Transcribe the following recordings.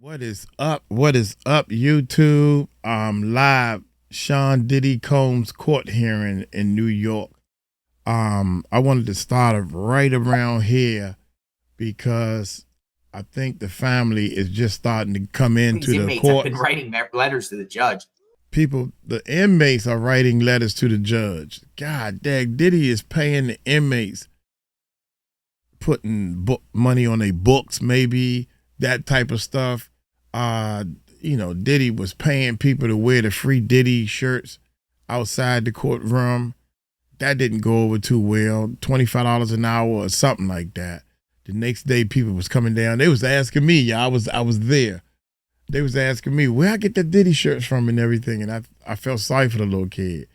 What is up? What is up, YouTube? Live Sean Diddy Combs court hearing in New York. I wanted to start right around here because I think the family is just starting to come into the inmates court. have been writing letters to the judge. The inmates are writing letters to the judge. God dang, Diddy is paying the inmates, putting money on their books, maybe that type of stuff. Diddy was paying people to wear the free Diddy shirts outside the courtroom. That didn't go over too well. $25 an hour or something like that. The next day, people was coming down. They was asking me. Yeah, I was there. They was asking me where I get the Diddy shirts from and everything, and I felt sorry for the little kid.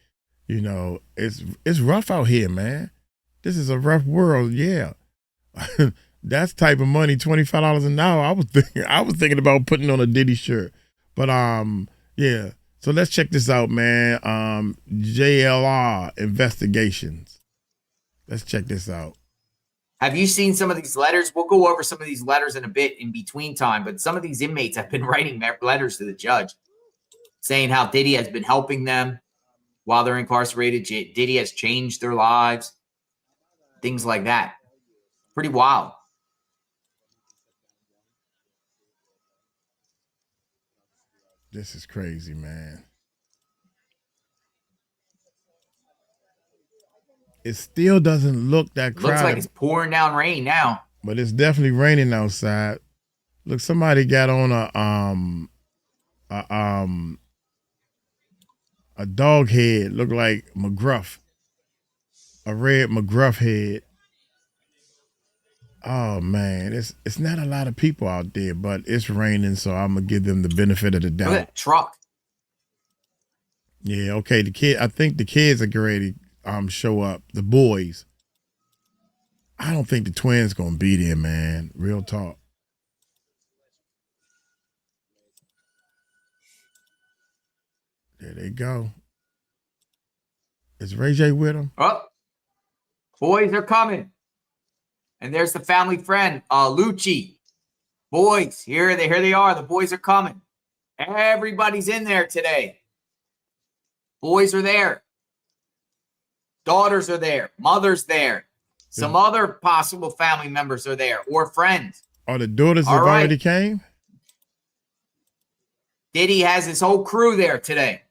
You know, it's rough out here, man. This is a rough world. Yeah. That's type of money, $25 an hour. I was thinking about putting on a Diddy shirt. But yeah. So let's check this out, man. JLR investigations. Let's check this out. Have you seen some of these letters? We'll go over some of these letters in a bit in between time, but some of these inmates have been writing letters to the judge saying how Diddy has been helping them while they're incarcerated. Diddy has changed their lives, things like that. Pretty wild. This is crazy, man. It still doesn't look that crowded. Looks like it's pouring down rain now. But it's definitely raining outside. Look, somebody got on a dog head, look like McGruff. A red McGruff head. Oh man, it's not a lot of people out there, but it's raining, so I'm gonna give them the benefit of the doubt. Look at that truck. Yeah, okay. I think the kids are ready to show up. The boys. I don't think the twins gonna be there, man. Real talk. There they go. Is Ray J with them? Oh, boys are coming. And there's the family friend, Lucci. Boys, here they are. The boys are coming. Everybody's in there today. Boys are there. Daughters are there. Mother's there. Some other possible family members are there or friends. Oh, the daughters have already came? Diddy has his whole crew there today.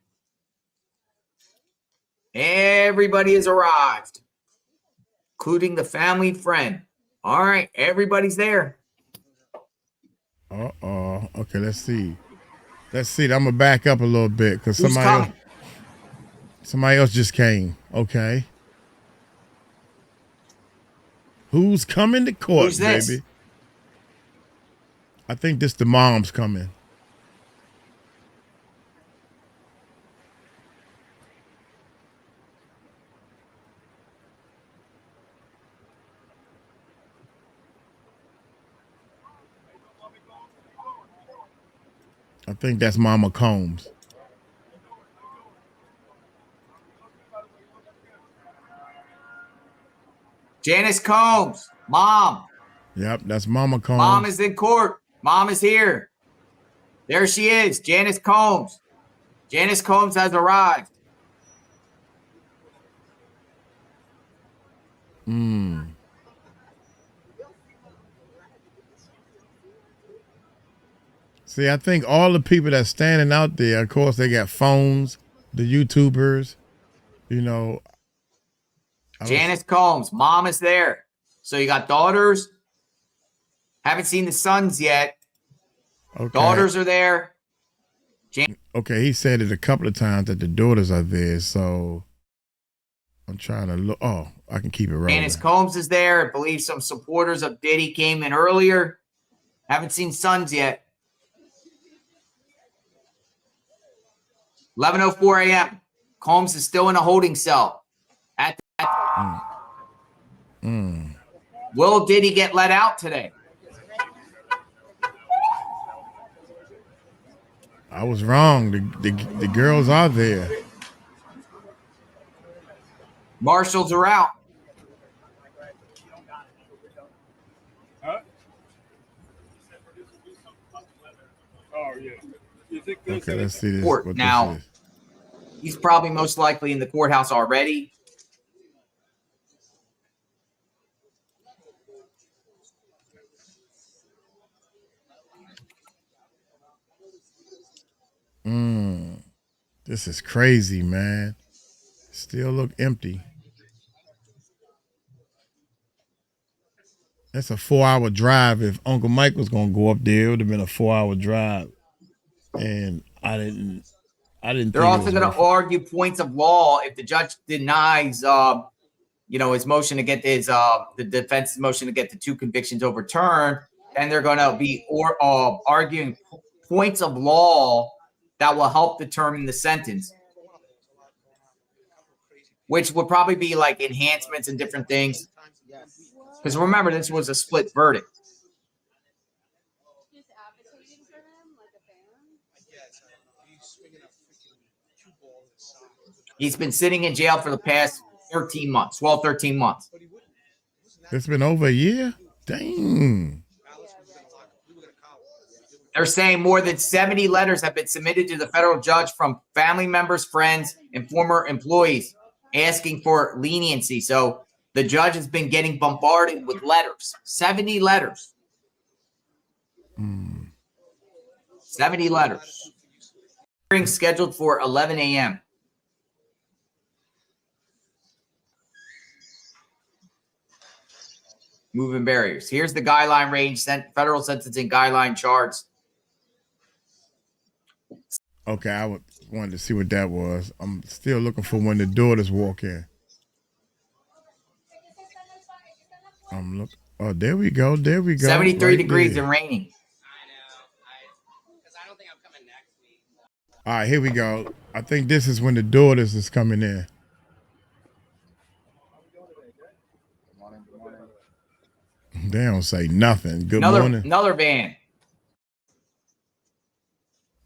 Everybody has arrived, including the family friend. All right, everybody's there. Uh-oh. Okay, let's see. I'm going to back up a little bit because somebody else just came. Okay. Who's coming to court, Who's this? baby? I think this the mom's coming. I think that's Mama Combs. Janice Combs, Mom. Yep, that's Mama Combs. Mom is in court. Mom is here. There she is, Janice Combs. Janice Combs has arrived. See, I think all the people that's standing out there, of course, they got phones, the YouTubers, you know. Janice Combs, Mom is there. So you got daughters. Haven't seen the sons yet. Okay. Daughters are there. Okay, he said it a couple of times that the daughters are there, so I'm trying to look. Oh, I can keep it rolling. Janice Combs is there. I believe some supporters of Diddy came in earlier. Haven't seen sons yet. 11:04 a.m. Combs is still in a holding cell. Will Diddy get let out today? I was wrong. The girls are there. Marshals are out. Okay, let's see this. Court. What Now, this is. he's probably most likely in the courthouse already. This is crazy, man. Still look empty. That's a 4-hour drive. If Uncle Mike was gonna go up there, it would have been a 4-hour drive. And I didn't They're think it also was going worth to it. argue points of law if the judge denies, his motion to get the defense's motion to get the 2 convictions overturned. Then they're going to be arguing points of law that will help determine the sentence, which would probably be like enhancements and different things. Because remember, this was a split verdict. He's been sitting in jail for the past 13 months, 12, 13 months. It's been over a year? Dang. They're saying more than 70 letters have been submitted to the federal judge from family members, friends, and former employees asking for leniency. So the judge has been getting bombarded with letters. 70 letters. 70 letters. Hearing scheduled for 11 a.m. Moving barriers. Here's the guideline range, federal sentencing guideline charts. Okay, I wanted to see what that was. I'm still looking for when the daughters walk in. I'm looking. Oh, there we go. There we go. 73 right degrees there. and raining. All right, here we go. I think this is when the daughters is coming in. They don't say nothing. Good morning. Another van.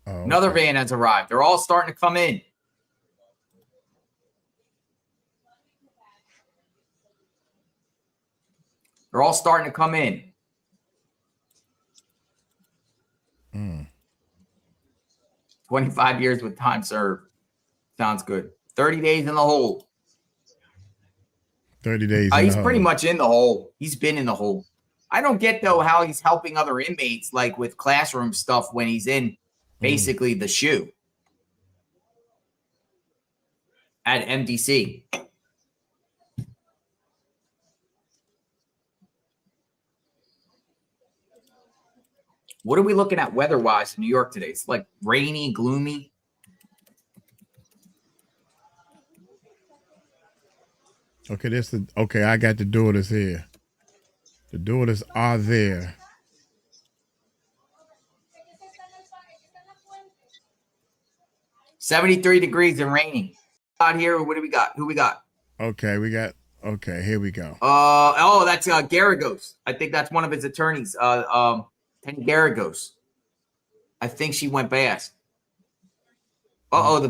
Oh, okay. Another van has arrived. They're all starting to come in. They're all starting to come in. 25 years with time served. Sounds good. 30 days in the hole. 30 days. He's pretty much in the hole. He's been in the hole. I don't get, though, how he's helping other inmates, like with classroom stuff when he's in basically the shoe at MDC. What are we looking at weather-wise in New York today? It's like rainy, gloomy. Okay, I got the daughters here. The daughters are there. $73 degrees and raining. Out here, what do we got? Who we got? Okay, here we go. That's Garagos. I think that's one of his attorneys. Penny Garagos. I think she went past. The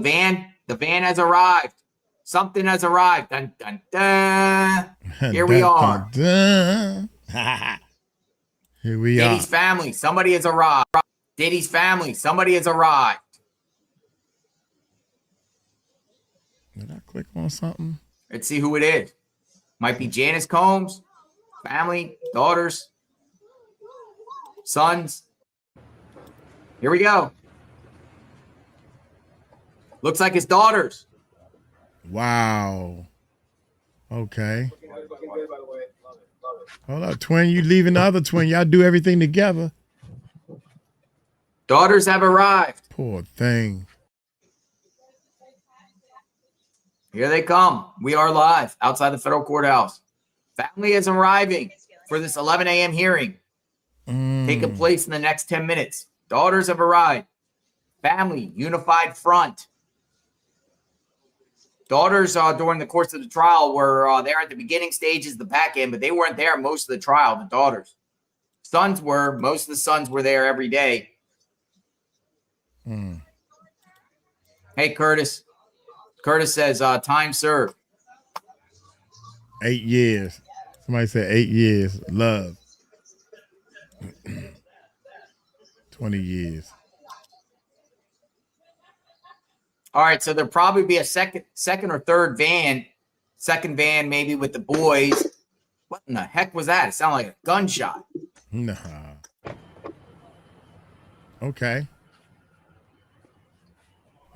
van has arrived. Something has arrived. Dun, dun, dun. Here we are. Dun, dun. Here we are. Diddy's family. Somebody has arrived. Diddy's family. Somebody has arrived. Did I click on something? Let's see who it is. Might be Janice Combs. Family. Daughters. Sons. Here we go. Looks like his daughters. Wow. Okay. Hold up, twin. You leaving the other twin. Y'all do everything together. Daughters have arrived. Poor thing. Here they come. We are live outside the federal courthouse. Family is arriving for this 11 a.m. hearing. Taking place in the next 10 minutes. Daughters have arrived. Family, unified front. Daughters, during the course of the trial, were there at the beginning stages, the back end, but they weren't there most of the trial, the daughters. Sons were. Most of the sons were there every day. Hey, Curtis. Curtis says, time served. 8 years. Somebody said 8 years. Love. 20 years. All right, so there'll probably be a second or third van, second van maybe with the boys. What in the heck was that? It sounded like a gunshot. Nah. Okay.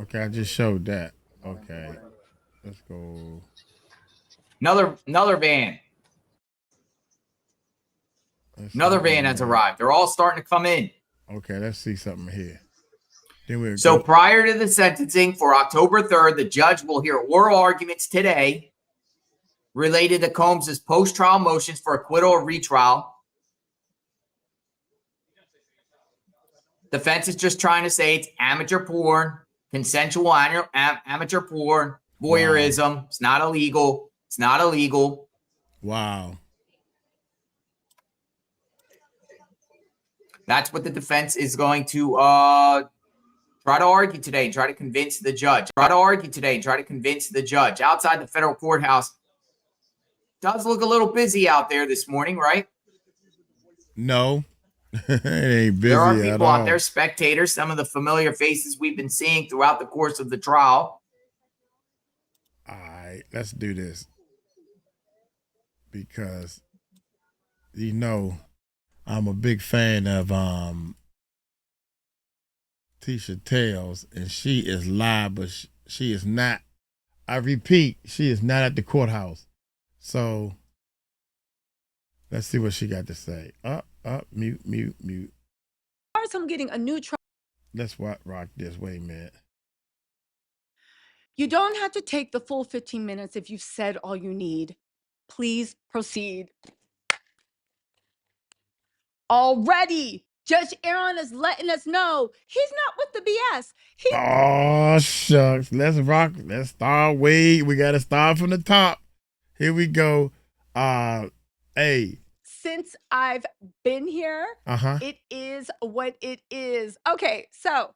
Okay, I just showed that. Okay. Let's go. Another van. Another van has arrived. They're all starting to come in. Okay, let's see something here. Then so prior to the sentencing for October 3rd, the judge will hear oral arguments today related to Combs' post-trial motions for acquittal or retrial. Defense is just trying to say it's amateur porn, consensual amateur porn, voyeurism. Wow. It's not illegal. It's not illegal. Wow. That's what the defense is going to try to argue today and try to convince the judge. Outside the federal courthouse. Does look a little busy out there this morning, right? No. It ain't busy. There are people out there, spectators, some of the familiar faces we've been seeing throughout the course of the trial. All right, let's do this. Because, I'm a big fan of Tisha Tales, and she is live, but she is not. I repeat, she is not at the courthouse. So let's see what she got to say. Mute. I'm getting a new trial. Let's rock this. Wait a minute. You don't have to take the full 15 minutes if you've said all you need. Please proceed. Already, Judge Aaron is letting us know he's not with the BS. Oh, shucks. Let's rock. Let's start. We got to start from the top. Here we go. Hey. Since I've been here, it is what it is. Okay, so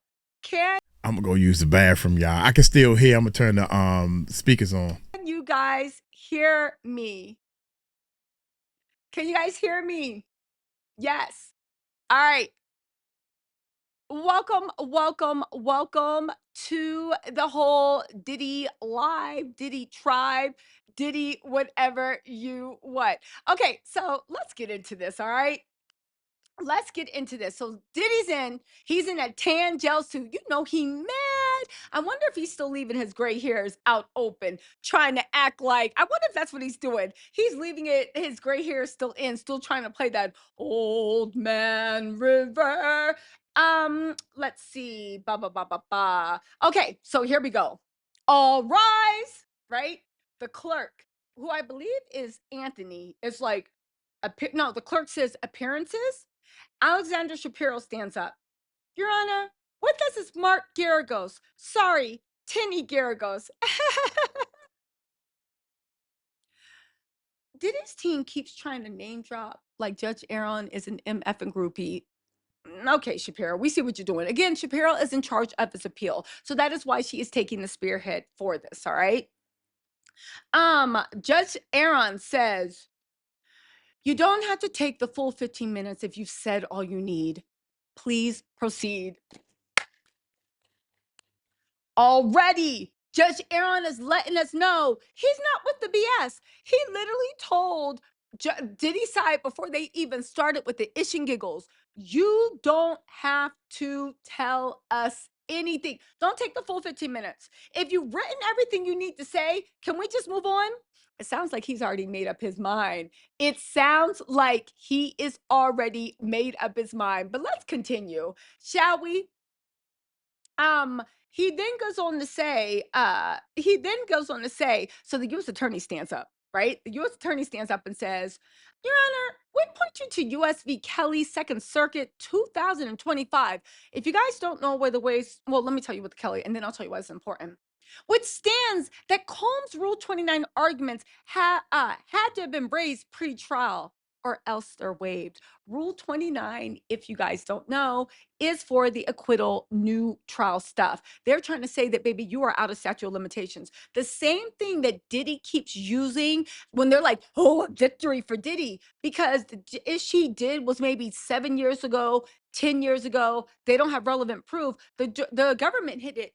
I'm going to go use the bathroom, y'all. I can still hear. I'm going to turn the speakers on. Can you guys hear me? Can you guys hear me? Yes. All right. Welcome to the whole Diddy live, Diddy tribe, Diddy whatever you want. Okay, so let's get into this, all right? Let's get into this. So Diddy's he's in a tan gel suit. He mad. I wonder if he's still leaving his gray hairs out open, trying to act like, I wonder if that's what he's doing. He's leaving his gray hair still still trying to play that old man river. Let's see. Okay, so here we go. All rise, right? The clerk, who I believe is Anthony, is like, no, the clerk says appearances. Alexander Shapiro stands up. Your Honor, with us is Mark Garagos. Sorry, Tinny Garagos. Diddy's team keeps trying to name drop like Judge Aaron is an MF and groupie. Okay, Shapiro, we see what you're doing. Again, Shapiro is in charge of his appeal. So that is why she is taking the spearhead for this, all right? Judge Aaron says, you don't have to take the full 15 minutes if you've said all you need. Please proceed. Already, Judge Aaron is letting us know he's not with the BS. He literally told Diddy's side before they even started with the ish and giggles, you don't have to tell us anything. Don't take the full 15 minutes. If you've written everything you need to say, can we just move on? It sounds like he's already made up his mind. It sounds like he is already made up his mind. But let's continue, shall we? He then goes on to say, so the U.S. attorney stands up, right? The U.S. attorney stands up and says, Your Honor, we point you to U.S. v. Kelly, Second Circuit, 2025. If you guys don't know where let me tell you what the Kelly, and then I'll tell you why it's important. Which stands that Combs' Rule 29 arguments had to have been raised pre-trial or else they're waived. Rule 29, if you guys don't know, is for the acquittal new trial stuff. They're trying to say that, baby, you are out of statute of limitations. The same thing that Diddy keeps using when they're like, oh, a victory for Diddy, because the issue he did was maybe 7 years ago, 10 years ago. They don't have relevant proof. The government hit it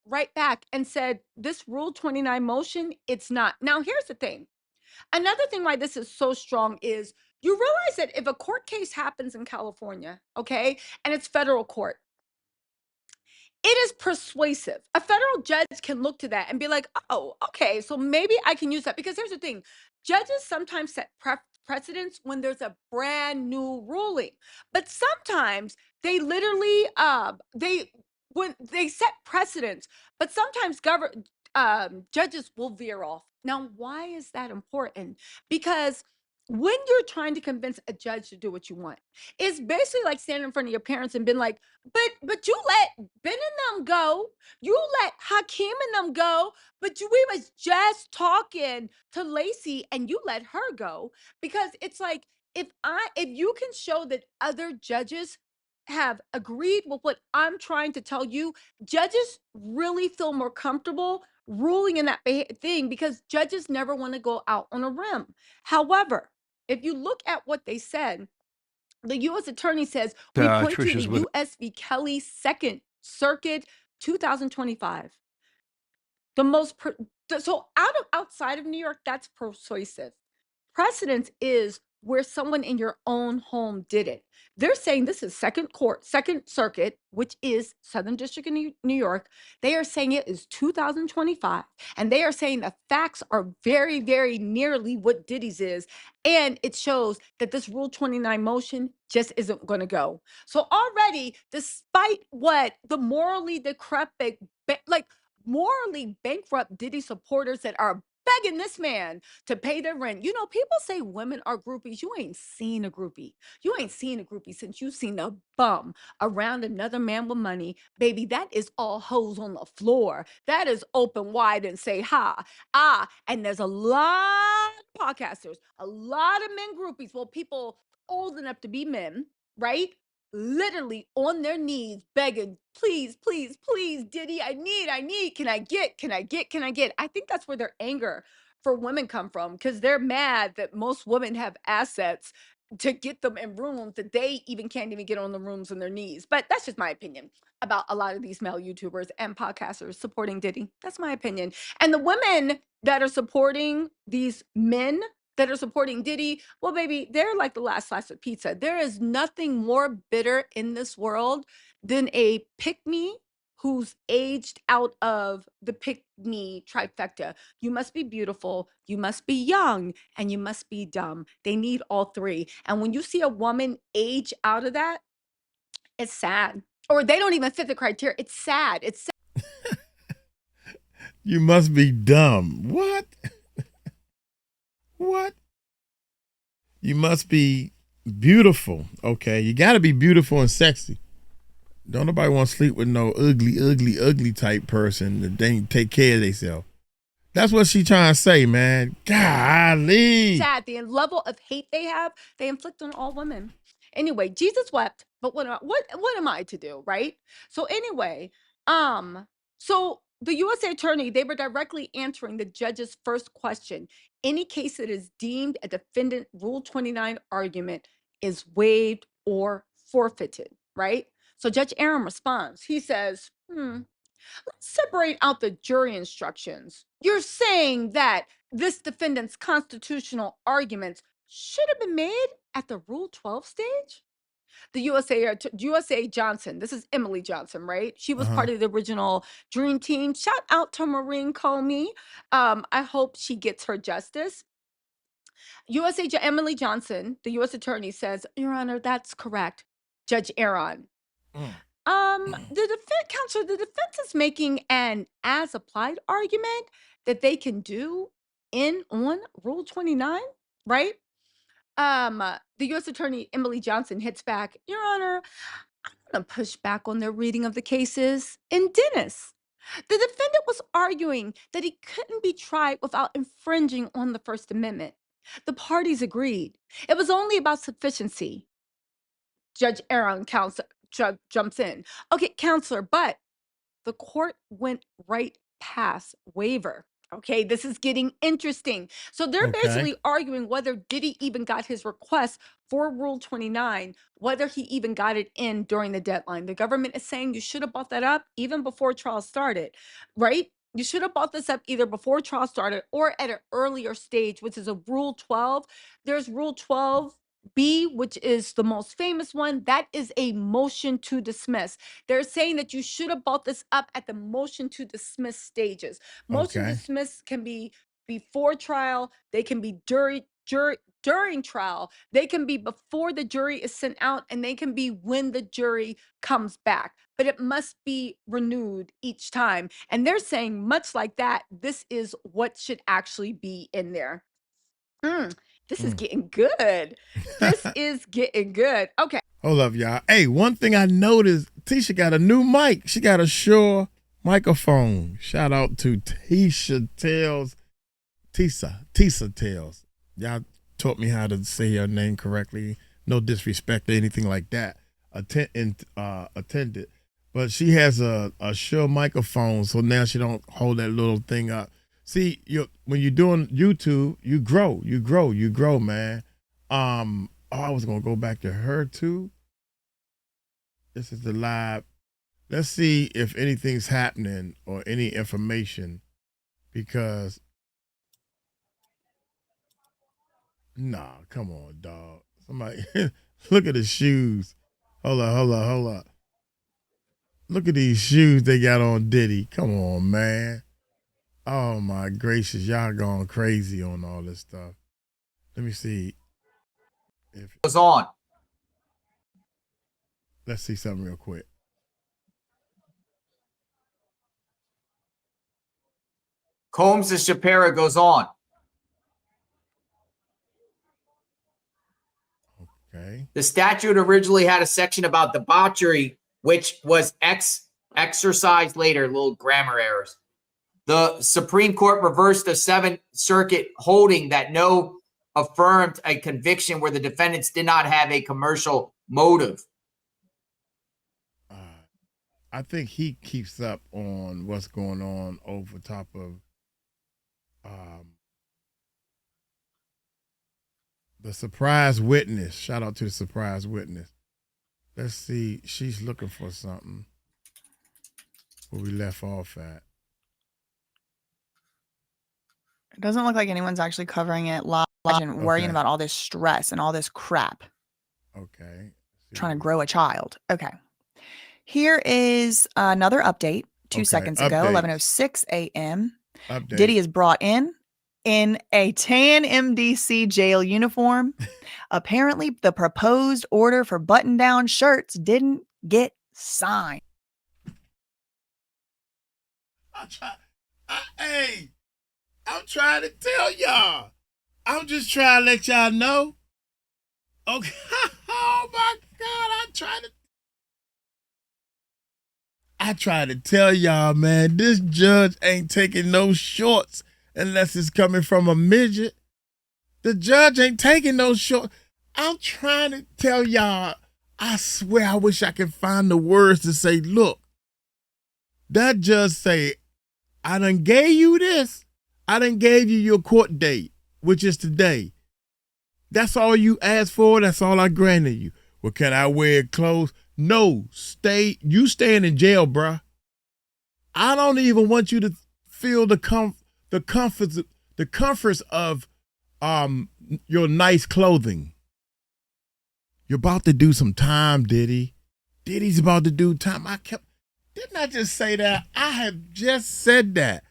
right back and said, this Rule 29 motion, it's not. Now, here's the thing. Another thing why this is so strong is you realize that if a court case happens in California, okay, and it's federal court, it is persuasive. A federal judge can look to that and be like, oh, okay, so maybe I can use that. Because here's the thing, judges sometimes set precedents when there's a brand new ruling, but sometimes they literally, when they set precedents, but sometimes judges will veer off. Now, why is that important? Because when you're trying to convince a judge to do what you want, it's basically like standing in front of your parents and being like, but you let Ben and them go. You let Hakeem and them go. But we was just talking to Lacey and you let her go. Because it's like, if you can show that other judges have agreed with what I'm trying to tell you, judges really feel more comfortable ruling in that thing because judges never want to go out on a limb. However, if you look at what they said, the U.S. attorney says we point to the Trisha's with U.S. v. Kelly Second Circuit 2025. The most so outside of New York, that's persuasive. Precedence is where someone in your own home did it. They're saying this is Second Circuit, which is Southern District of New York. They are saying it is 2025, and they are saying the facts are very, very nearly what Diddy's is, and it shows that this Rule 29 motion just isn't going to go. So already, despite what the morally decrepit, morally bankrupt Diddy supporters that are begging this man to pay their rent. You know, people say women are groupies. You ain't seen a groupie. You ain't seen a groupie since you seen a bum around another man with money. Baby, that is all hoes on the floor. That is open wide and say ha. And there's a lot of podcasters, a lot of men groupies. Well, people old enough to be men, right? Literally on their knees begging, please, please, please, Diddy, I need, can I get? I think that's where their anger for women come from because they're mad that most women have assets to get them in rooms that they even can't even get on the rooms on their knees. But that's just my opinion about a lot of these male YouTubers and podcasters supporting Diddy. That's my opinion. And the women that are supporting these men that are supporting Diddy, well, baby, they're like the last slice of pizza. There is nothing more bitter in this world than a pick-me who's aged out of the pick-me trifecta. You must be beautiful, you must be young, and you must be dumb. They need all three. And when you see a woman age out of that, it's sad. Or they don't even fit the criteria. It's sad. It's sad. You must be dumb. What? What? You must be beautiful. Okay, you got to be beautiful and sexy. Don't nobody want to sleep with no ugly type person that they take care of themselves. That's what she trying to say, man. Golly. Sad. The level of hate they inflict on all women. Anyway, Jesus wept, but what am I to do, right? So anyway, so the USA attorney, they were directly answering the judge's first question. Any case that is deemed a defendant Rule 29 argument is waived or forfeited, right? So Judge Aaron responds. He says, let's separate out the jury instructions. You're saying that this defendant's constitutional arguments should have been made at the Rule 12 stage? The USA Johnson, this is Emily Johnson, right? She was part of the original Dream Team. Shout out to Maureen Comey. I hope she gets her justice. Emily Johnson, the U.S. attorney, says, Your Honor, that's correct. Judge Aaron. The defense is making an as-applied argument that they can do on Rule 29, right? The U.S. attorney, Emily Johnson, hits back, Your Honor, I'm going to push back on their reading of the cases in Dennis. The defendant was arguing that he couldn't be tried without infringing on the First Amendment. The parties agreed. It was only about sufficiency. Judge Aaron jumps in. Okay, counselor, but the court went right past waiver. Okay, this is getting interesting. So they're Okay. basically arguing whether Diddy even got his request for Rule 29, whether he even got it in during the deadline. The government is saying you should have bought that up even before trial started, right? You should have bought this up either before trial started or at an earlier stage, which is a Rule 12. There's Rule 12B, which is the most famous one. That is a motion to dismiss. They're saying that you should have bought this up at the motion to dismiss stages. Motion to Okay. dismiss can be before trial, they can be during trial, they can be before the jury is sent out, and they can be when the jury comes back. But it must be renewed each time. And they're saying, much like that, this is what should actually be in there. This is Mm. getting good. This is getting good. Okay. Hold up, y'all. Hey, one thing I noticed, Tisha got a new mic. She got a Shure microphone. Shout out to Tisha Tales. Tisa Tales. Y'all taught me how to say her name correctly. No disrespect or anything like that. Attended. But she has a Shure microphone, so now she don't hold that little thing up. See, when you're doing YouTube, you grow, man. I was gonna go back to her too. This is the live. Let's see if anything's happening or any information, because nah, come on, dog. Somebody look at the shoes. Hold up. Look at these shoes they got on Diddy. Come on, man. Oh my gracious, y'all going crazy on all this stuff. Let me see if Goes on. let's see something real quick. Combs to Shapira goes on. Okay. The statute originally had a section about debauchery, which was exercised later, little grammar errors. The Supreme Court reversed the Seventh Circuit holding that no affirmed a conviction where the defendants did not have a commercial motive. I think he keeps up on what's going on over top of the surprise witness. Shout out to the surprise witness. Let's see. She's looking for something where we left off at. It doesn't look like anyone's actually covering it live and worrying about all this stress and all this crap. Okay. Trying to grow a child. Okay. Here is another update. 2 seconds ago, 11:06 a.m. Update. Diddy is brought in a tan MDC jail uniform. Apparently, the proposed order for button-down shirts didn't get signed. Hey, I'm trying to tell y'all. I'm just trying to let y'all know. Okay. Oh my God, I try to tell y'all, man, this judge ain't taking no shorts unless it's coming from a midget. The judge ain't taking no shorts. I'm trying to tell y'all, I swear I wish I could find the words to say, look, that judge say, I done gave you this. I done gave you your court date, which is today. That's all you asked for. That's all I granted you. Well, can I wear clothes? No, you staying in jail, bruh. I don't even want you to feel the comforts of your nice clothing. You're about to do some time, Diddy. Diddy's about to do time. Didn't I just say that? I have just said that.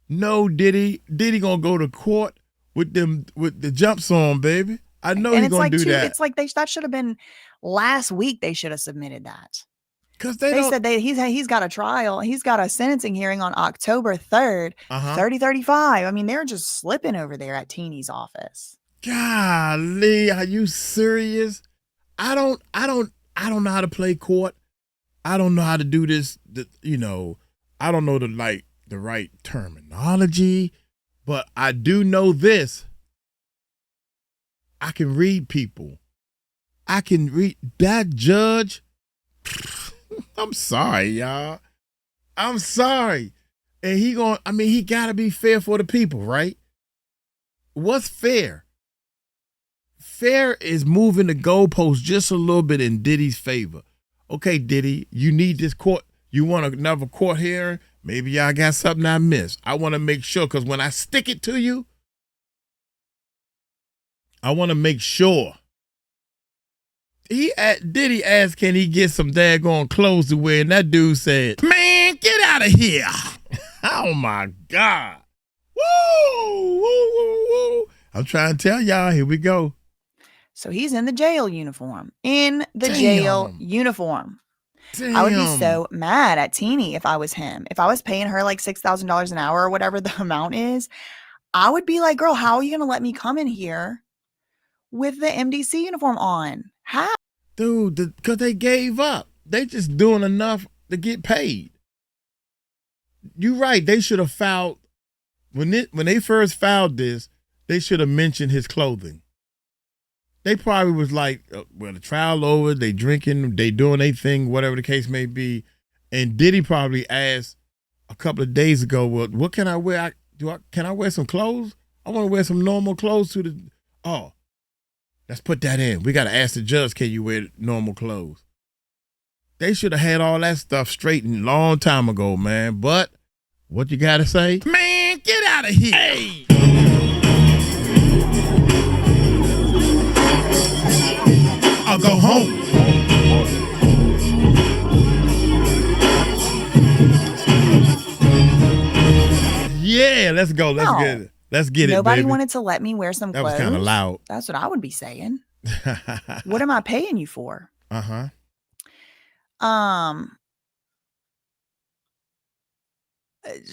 No, Diddy gonna go to court with the jumps on, baby. I know he's gonna do that. It's like that should have been last week. They should have submitted that. Because they said he's got a trial. He's got a sentencing hearing on October 3rd, 3035. I mean, they're just slipping over there at Teeny's office. Golly, are you serious? I don't know how to play court. I don't know how to do this. I don't know the right terminology, but I do know this. I can read people. I can read that judge. I'm sorry, y'all. I'm sorry. And he gotta be fair for the people, right? What's fair? Fair is moving the goalpost just a little bit in Diddy's favor. Okay, Diddy, you need this court. You want another court hearing? Maybe y'all got something I missed. I want to make sure, because when I stick it to you, I want to make sure. Diddy asked, can he get some daggone clothes to wear? And that dude said, man, get out of here. Oh, my God. Woo, woo, woo, woo. I'm trying to tell y'all, here we go. So he's in the jail uniform. Damn. Damn. I would be so mad at Teenie if I was him. If I was paying her like $6,000 an hour or whatever the amount is, I would be like, girl, how are you going to let me come in here with the MDC uniform on? How? Dude, because they gave up. They just doing enough to get paid. You're right. They should have filed, when they first filed this, they should have mentioned his clothing. They probably was like, well, the trial over, they drinking, they doing their thing, whatever the case may be. And Diddy probably asked a couple of days ago, well, what can I wear? Can I wear some clothes? I want to wear some normal clothes to the, let's put that in. We got to ask the judge, can you wear normal clothes? They should have had all that stuff straightened a long time ago, man. But what you got to say? Man, get out of here. Hey. I'll go home. Yeah, let's go. Let's get it. Let's get Nobody it, baby. wanted to let me wear some clothes. That was kind of loud. That's what I would be saying. What am I paying you for? Uh-huh.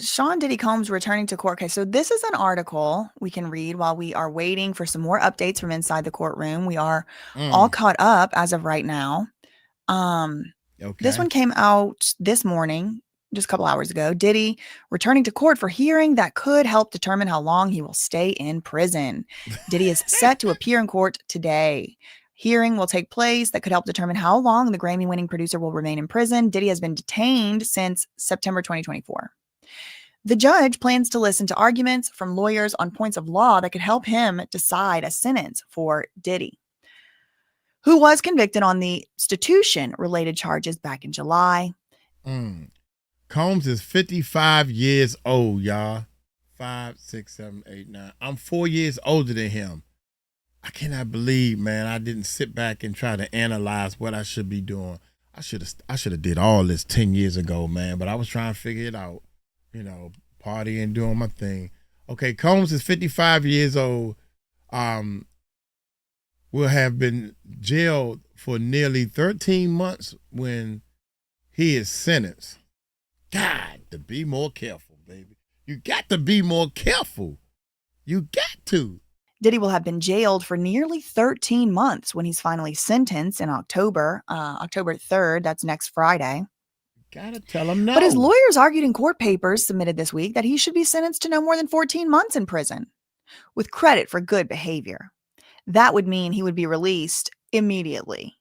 Sean Diddy Combs returning to court case. So this is an article we can read while we are waiting for some more updates from inside the courtroom. We are all caught up as of right now. Okay. This one came out this morning, just a couple hours ago. Diddy returning to court for hearing that could help determine how long he will stay in prison. Diddy is set to appear in court today. Hearing will take place that could help determine how long the Grammy-winning producer will remain in prison. Diddy has been detained since September 2024. The judge plans to listen to arguments from lawyers on points of law that could help him decide a sentence for Diddy, who was convicted on the institution-related charges back in July. Combs is 55 years old, y'all. 5, 6, 7, 8, 9. I'm 4 years older than him. I cannot believe, man, I didn't sit back and try to analyze what I should be doing. I should have did all this 10 years ago, man, but I was trying to figure it out. You know, partying, doing my thing. Okay, Combs is 55 years old. Will have been jailed for nearly 13 months when he is sentenced. God, to be more careful, baby. You got to be more careful. You got to. Diddy will have been jailed for nearly 13 months when he's finally sentenced in October 3rd. That's next Friday. Gotta tell him no. But his lawyers argued in court papers submitted this week that he should be sentenced to no more than 14 months in prison, with credit for good behavior. That would mean he would be released immediately.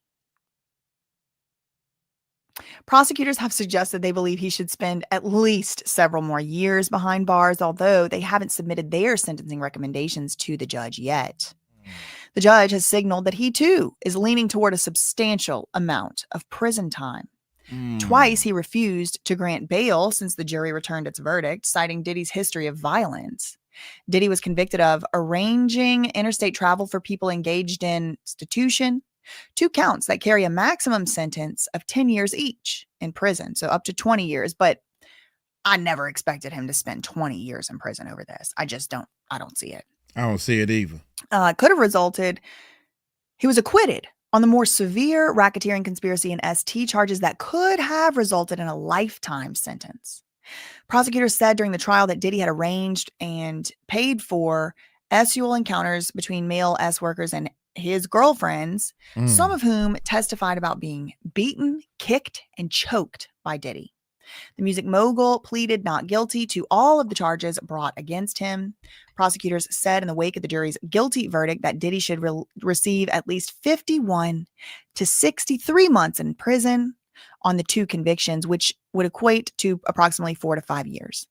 Prosecutors have suggested they believe he should spend at least several more years behind bars, although they haven't submitted their sentencing recommendations to the judge yet. The judge has signaled that he, too, is leaning toward a substantial amount of prison time. Twice he refused to grant bail since the jury returned its verdict, citing Diddy's history of violence. Diddy was convicted of arranging interstate travel for people engaged in prostitution, 2 counts that carry a maximum sentence of 10 years each in prison, so up to 20 years. But I never expected him to spend 20 years in prison over this. I don't see it. I don't see it either. Could have resulted, he was acquitted on the more severe racketeering, conspiracy, and ST charges that could have resulted in a lifetime sentence. Prosecutors said during the trial that Diddy had arranged and paid for sexual encounters between male S workers and his girlfriends, some of whom testified about being beaten, kicked, and choked by Diddy. The music mogul pleaded not guilty to all of the charges brought against him. Prosecutors said in the wake of the jury's guilty verdict that Diddy should receive at least 51 to 63 months in prison on the 2 convictions, which would equate to approximately 4 to 5 years.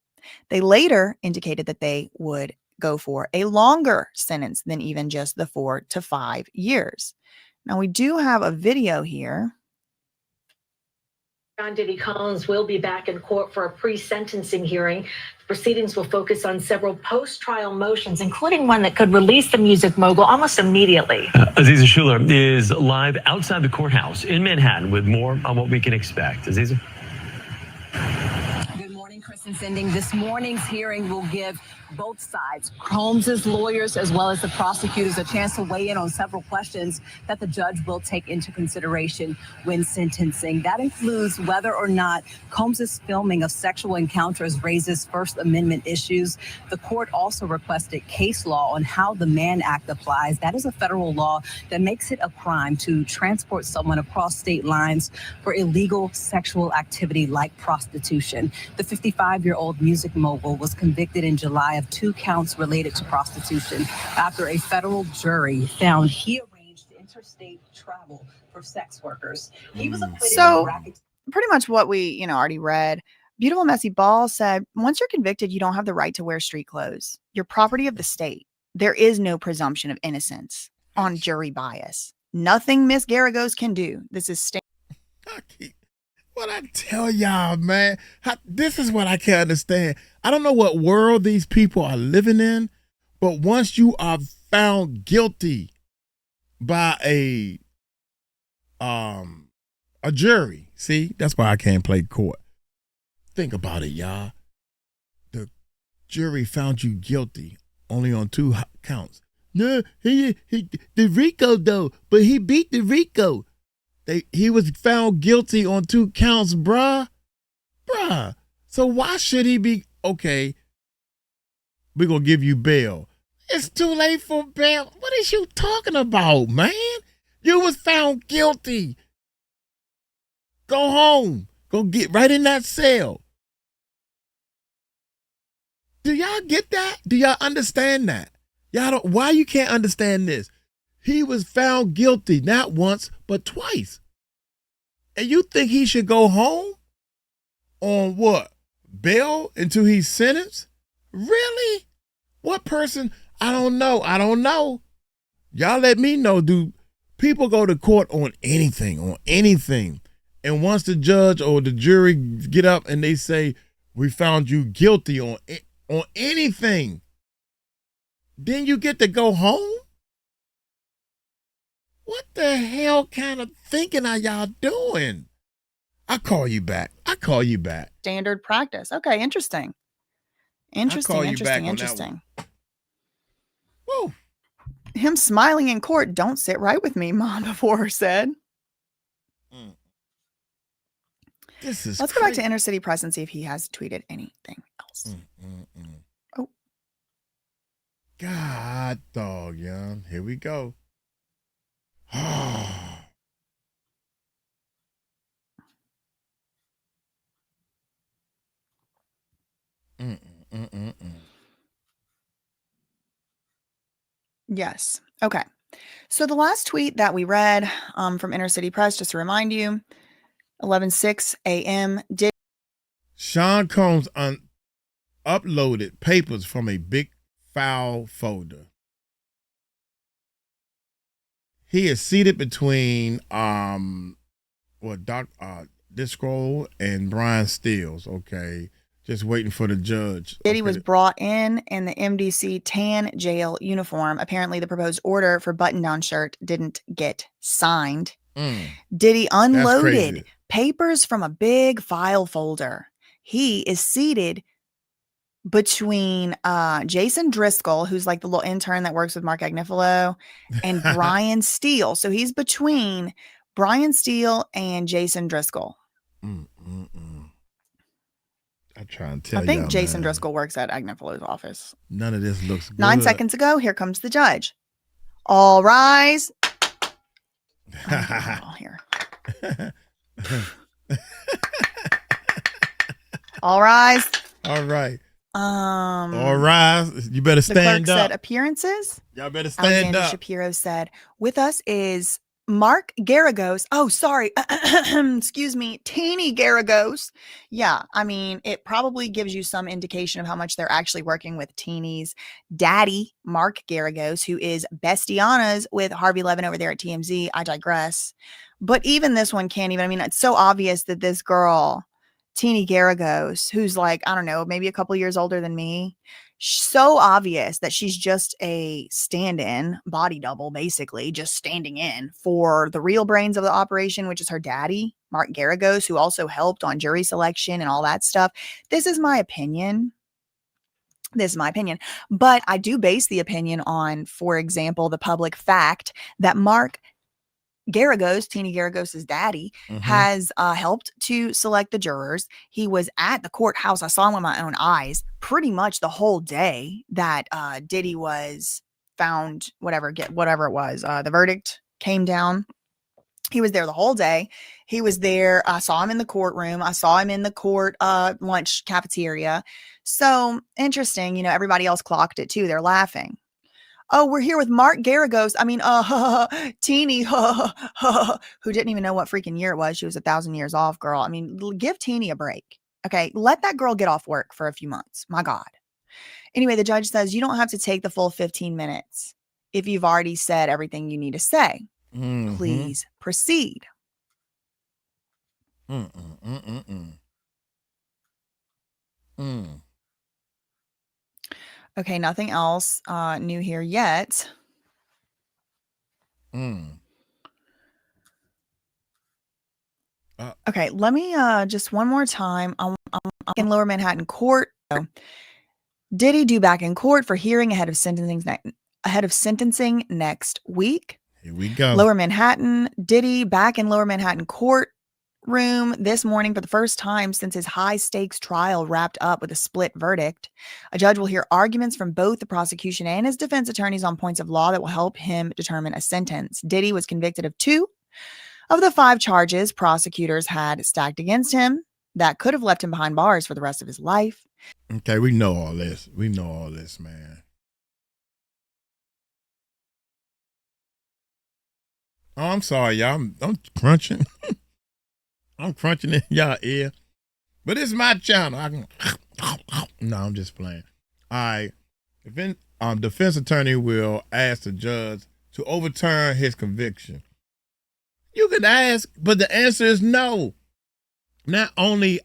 They later indicated that they would go for a longer sentence than even just the 4 to 5 years. Now, we do have a video here. John Diddy Collins will be back in court for a pre-sentencing hearing. The proceedings will focus on several post-trial motions, including one that could release the music mogul almost immediately. Aziza Shuler is live outside the courthouse in Manhattan with more on what we can expect. Aziza? Good morning, Chris and Cindy. This morning's hearing will give both sides, Combs's lawyers as well as the prosecutors, a chance to weigh in on several questions that the judge will take into consideration when sentencing. That includes whether or not Combs's filming of sexual encounters raises First Amendment issues. The court also requested case law on how the Mann Act applies. That is a federal law that makes it a crime to transport someone across state lines for illegal sexual activity like prostitution. The 55-year-old music mogul was convicted in July of 2 counts related to prostitution after a federal jury found he arranged interstate travel for sex workers. He was acquitted So, of pretty much what we, already read. Beautiful Messy Ball said, once you're convicted, you don't have the right to wear street clothes. You're property of the state. There is no presumption of innocence on jury bias. Nothing Miss Garagos can do. This is What I tell y'all, man, this is what I can't understand. I don't know what world these people are living in, but once you are found guilty by a jury, see, that's why I can't play court. Think about it, y'all. The jury found you guilty only on 2 counts. No, he the RICO though, but he beat the RICO. He was found guilty on 2 counts, bruh. So why should he be, okay, we're going to give you bail. It's too late for bail. What is you talking about, man? You was found guilty. Go home. Go get right in that cell. Do y'all get that? Do y'all understand that? Y'all don't, why you can't understand this? He was found guilty not once, but twice. And you think he should go home on what? Bail until he's sentenced? Really? What person? I don't know. Y'all let me know. Do people go to court on anything? And once the judge or the jury get up and they say, we found you guilty on anything, then you get to go home? What the hell kind of thinking are y'all doing? I'll call you back. standard practice. Okay, interesting. Interesting. Woo. Him smiling in court don't sit right with me, Mom before her said. This is Let's go back to Inner City Press and see if he has tweeted anything else. Oh. God dog, young. Here we go. Yes. Okay. So the last tweet that we read from Inner City Press, just to remind you, 11:06 a.m. Sean Combs uploaded papers from a big file folder. He is seated between Discroll and Brian Steele. Okay, just waiting for the judge. Diddy was brought in the MDC tan jail uniform. Apparently, the proposed order for button-down shirt didn't get signed. Diddy unloaded papers from a big file folder. He is seated between Jason Driscoll, who's like the little intern that works with Mark Agnifilo, and Brian Steele. So he's between Brian Steele and Jason Driscoll. I try and tell you. I think Jason Driscoll works at Agnifilo's office. None of this looks good. 9 seconds ago, here comes the judge. All rise. Here. All rise. All right. All rise. You better stand the clerk up. Said appearances. Y'all better stand Alexander up. Shapiro said, with us is Mark Garagos. Oh, sorry. Excuse me. Teeny Garagos. Yeah. I mean, it probably gives you some indication of how much they're actually working with Teeny's daddy, Mark Garagos, who is bestianas with Harvey Levin over there at TMZ. I digress. But even this one can't even, I mean, it's so obvious that this girl, Teeny Garagos, who's like, I don't know, maybe a couple years older than me, so obvious that she's just a stand-in body double, basically just standing in for the real brains of the operation, which is her daddy, Mark Garagos, who also helped on jury selection and all that stuff. This is my opinion. But I do base the opinion on, for example, the public fact that Mark Garagos, Teeny Garagos' daddy, has helped to select the jurors. He was at the courthouse. I saw him with my own eyes pretty much the whole day that Diddy was found, whatever it was. The verdict came down. He was there the whole day. He was there. I saw him in the courtroom. I saw him in the court lunch cafeteria. So interesting. You know, everybody else clocked it too. They're laughing. Oh, we're here with Mark Garagos. I mean, Teeny, who didn't even know what freaking year it was. She was 1,000 years off, girl. I mean, give Teeny a break. Okay, let that girl get off work for a few months. My God. Anyway, the judge says you don't have to take the full 15 minutes if you've already said everything you need to say. Please proceed. Okay, nothing else new here yet. Okay, let me just one more time. I'm in Lower Manhattan Court. Diddy due back in court for hearing ahead of sentencing next week. Here we go. Lower Manhattan, Diddy back in Lower Manhattan courtroom this morning for the first time since his high stakes trial wrapped up with a split verdict. A judge will hear arguments from both the prosecution and his defense attorneys on points of law that will help him determine a sentence. Diddy was convicted of 2 of the 5 charges prosecutors had stacked against him that could have left him behind bars for the rest of his life. Okay, we know all this. We know all this, man. Oh, I'm sorry, y'all. I'm crunching. I'm crunching in y'all ear. But it's my channel. I can... No, I'm just playing. All right. Defense attorney will ask the judge to overturn his conviction. You can ask, but the answer is no. Not only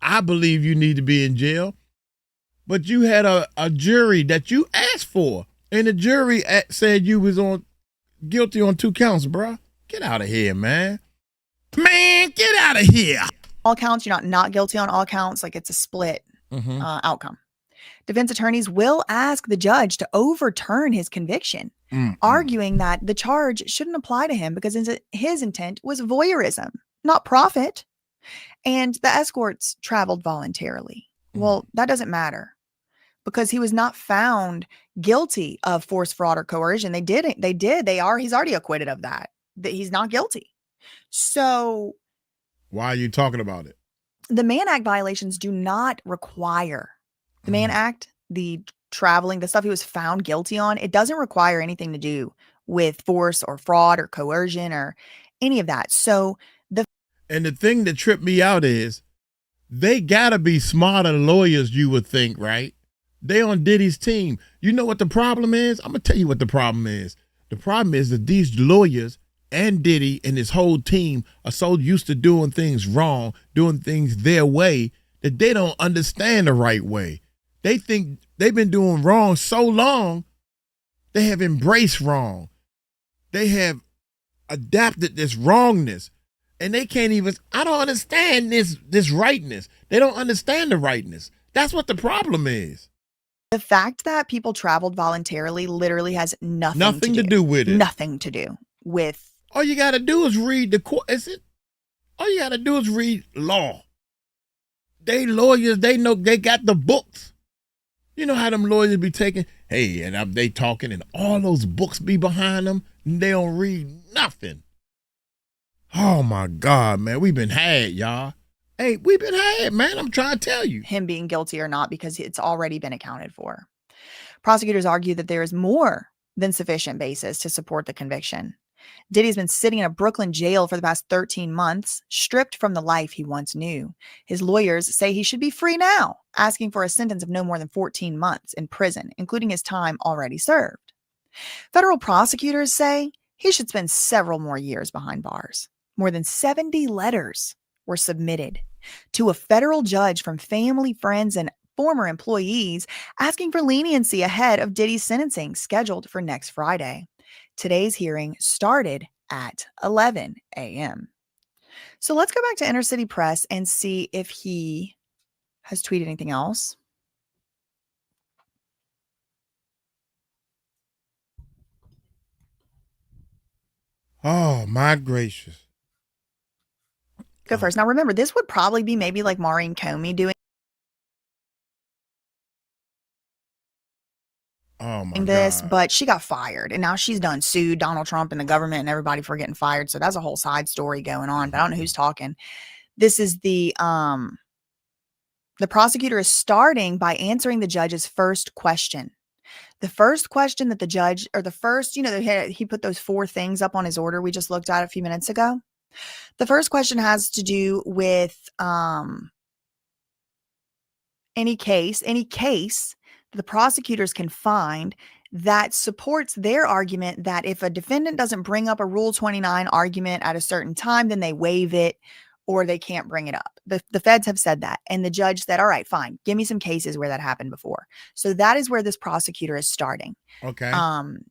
I believe you need to be in jail, but you had a jury that you asked for, and the jury said you was guilty on 2 counts, bruh. Get out of here, man. Man, get out of here. All counts, you're not guilty on all counts. Like it's a split outcome. Defense attorneys will ask the judge to overturn his conviction, arguing that the charge shouldn't apply to him because his intent was voyeurism, not profit. And the escorts traveled voluntarily. Well, that doesn't matter because he was not found guilty of force, fraud, or coercion. He's already acquitted of that he's not guilty. So why are you talking about it? The Mann Act violations do not require the Mann Act, the traveling, the stuff he was found guilty on. It doesn't require anything to do with force or fraud or coercion or any of that. So and the thing that tripped me out is they gotta be smarter lawyers, you would think, right? They on Diddy's team. You know what the problem is? I'm gonna tell you what the problem is. The problem is that these lawyers and Diddy and his whole team are so used to doing things wrong, doing things their way, that they don't understand the right way. They think they've been doing wrong so long, they have embraced wrong. They have adapted this wrongness. And they can't even, I don't understand this rightness. They don't understand the rightness. That's what the problem is. The fact that people traveled voluntarily literally has nothing to do with it. Nothing to do with. All you got to do is read the court. All you got to do is read law. They lawyers, they know, they got the books. You know how them lawyers be taking, hey, and they talking and all those books be behind them and they don't read nothing. Oh my God, man, we've been had, y'all. Hey, we've been had, man. I'm trying to tell you. Him being guilty or not, because it's already been accounted for. Prosecutors argue that there is more than sufficient basis to support the conviction. Diddy's been sitting in a Brooklyn jail for the past 13 months, stripped from the life he once knew. His lawyers say he should be free now, asking for a sentence of no more than 14 months in prison, including his time already served. Federal prosecutors say he should spend several more years behind bars. More than 70 letters were submitted to a federal judge from family, friends, and former employees asking for leniency ahead of Diddy's sentencing scheduled for next Friday. Today's hearing started at 11 a.m. So let's go back to Inner City Press and see if he has tweeted anything else. Oh, my gracious. Go first. Now, remember, this would probably be maybe like Maureen Comey doing this, God. but she got fired, and now she's done sued Donald Trump and the government and everybody for getting fired. So that's a whole side story going on, but I don't know who's talking. This is the prosecutor is starting by answering the judge's first question. The first question that the judge, or the first, he put those 4 things up on his order we just looked at a few minutes ago. The first question has to do with any case the prosecutors can find that supports their argument that if a defendant doesn't bring up a Rule 29 argument at a certain time, then they waive it or they can't bring it up. The feds have said that. And the judge said, all right, fine. Give me some cases where that happened before. So that is where this prosecutor is starting. Okay.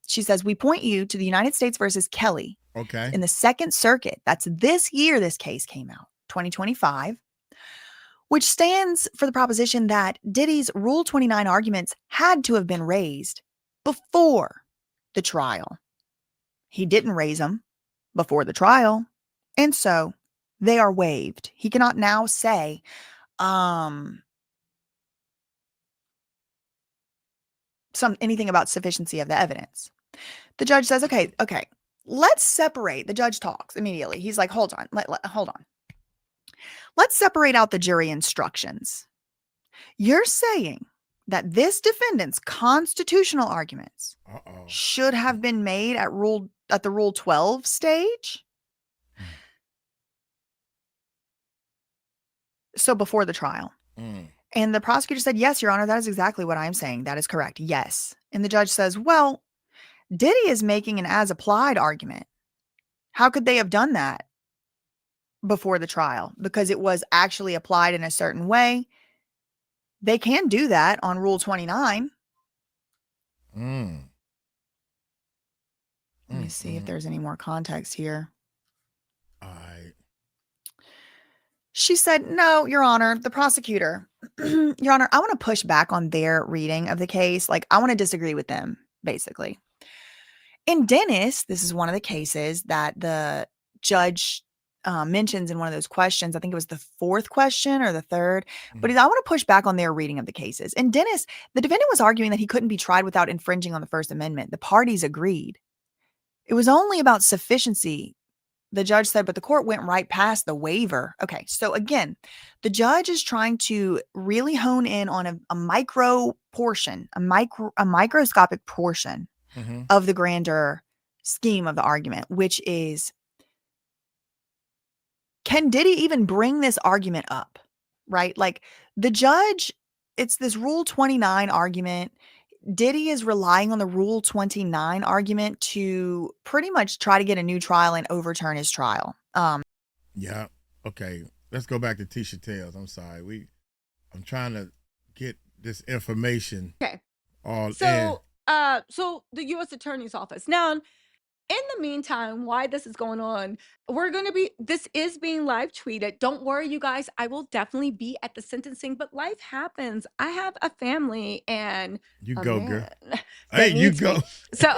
She says, we point you to the United States versus Kelly. Okay. In the Second Circuit. That's this year this case came out, 2025. Which stands for the proposition that Diddy's Rule 29 arguments had to have been raised before the trial. He didn't raise them before the trial, and so they are waived. He cannot now say, anything about sufficiency of the evidence. The judge says, okay, let's separate. The judge talks immediately. He's like, hold on. Hold on. Let's separate out the jury instructions. You're saying that this defendant's constitutional arguments should have been made at the Rule 12 stage? So before the trial. And the prosecutor said, yes, Your Honor, that is exactly what I'm saying. That is correct. Yes. And the judge says, well, Diddy is making an as-applied argument. How could they have done that before the trial? Because it was actually applied in a certain way. They can do that on Rule 29. Let me see if there's any more context here. She said, no, Your Honor, the prosecutor, Your Honor, I want to push back on their reading of the case. Like, I want to disagree with them, basically. In Dennis, this is one of the cases that the judge mentions in one of those questions. I think it was the 4th question or the 3rd. But I want to push back on their reading of the cases. In Dennis, the defendant was arguing that he couldn't be tried without infringing on the First Amendment. The parties agreed. It was only about sufficiency. The judge said, but the court went right past the waiver. Okay, so again, the judge is trying to really hone in on a micro portion, a microscopic portion of the grander scheme of the argument, which is, can Diddy even bring this argument up, right? Like the judge, it's this Rule 29 argument. Diddy is relying on the Rule 29 argument to pretty much try to get a new trial and overturn his trial. Yeah. Okay. Let's go back to Tisha Tales. I'm sorry. I'm trying to get this information. Okay. So the U.S. Attorney's Office. Now, in the meantime, why this is going on, this is being live tweeted. Don't worry, you guys. I will definitely be at the sentencing, but life happens. I have a family and you a go, man girl. that Hey, you needs go. me. So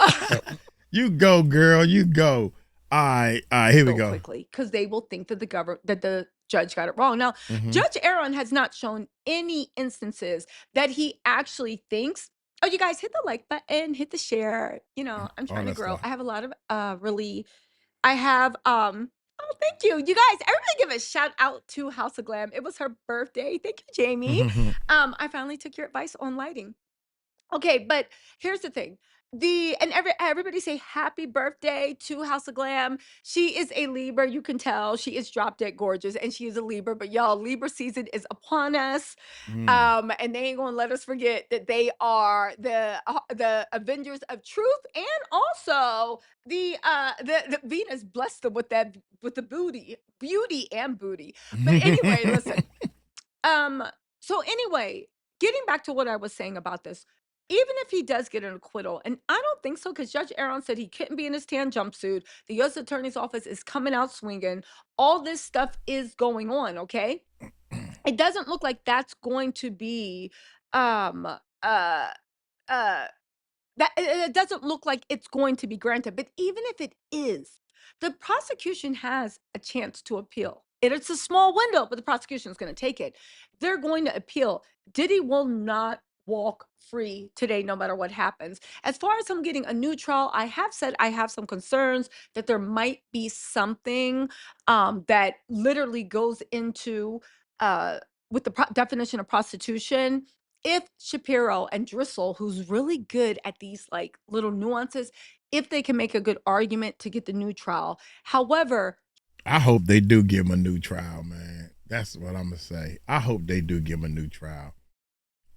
You go, girl. You go. All right. Here we go. quickly, because they will think that the judge got it wrong. Now, Judge Aaron has not shown any instances that he actually thinks. Oh, you guys hit the like button, hit the share. I'm trying to that grow. stuff. I have a lot of oh, thank you. You guys, everybody give a shout out to House of Glam. It was her birthday. Thank you, Jamie. I finally took your advice on lighting. Okay, but here's the thing. everybody say happy birthday to House of Glam. She is a Libra, you can tell. She is drop dead gorgeous, and she is a Libra. But y'all, Libra season is upon us. And they ain't gonna let us forget that they are the Avengers of Truth, and also the Venus blessed them with the beauty and booty. But anyway, listen. So anyway, getting back to what I was saying about this, even if he does get an acquittal, and I don't think so, because Judge Aaron said he couldn't be in his tan jumpsuit. The U.S. Attorney's Office is coming out swinging. All this stuff is going on. Okay, it doesn't look like that's going to be um uh uh that it doesn't look like it's going to be granted. But even if it is, the prosecution has a chance to appeal. It's a small window, but the prosecution is going to take it. They're going to appeal. Diddy will not walk free today, no matter what happens. As far as him getting a new trial, I have said I have some concerns that there might be something that literally goes into with the definition of prostitution. If Shapiro and Driscoll, who's really good at these like little nuances, if they can make a good argument to get the new trial. However, I hope they do give him a new trial, man. That's what I'm gonna say. I hope they do give him a new trial.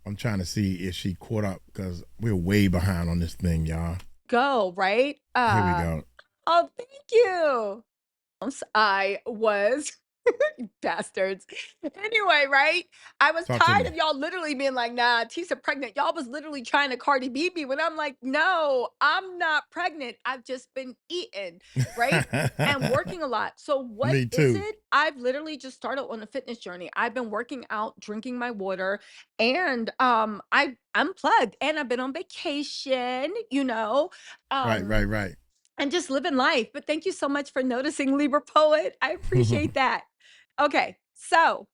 I'm trying to see if she caught up, because we're way behind on this thing, y'all. Go, right? Here we go. Oh, thank you. I was bastards. Anyway, right? I was Talk to tired me. of y'all literally being like, nah, Tisa pregnant. Y'all was literally trying to Cardi B me when I'm like, no, I'm not pregnant. I've just been eating, right? And working a lot. So what Me is too. it? I've literally just started on a fitness journey. I've been working out, drinking my water, and I unplugged, and I've been on vacation, Right. and just living life. But thank you so much for noticing, Libra Poet. I appreciate that. Okay, so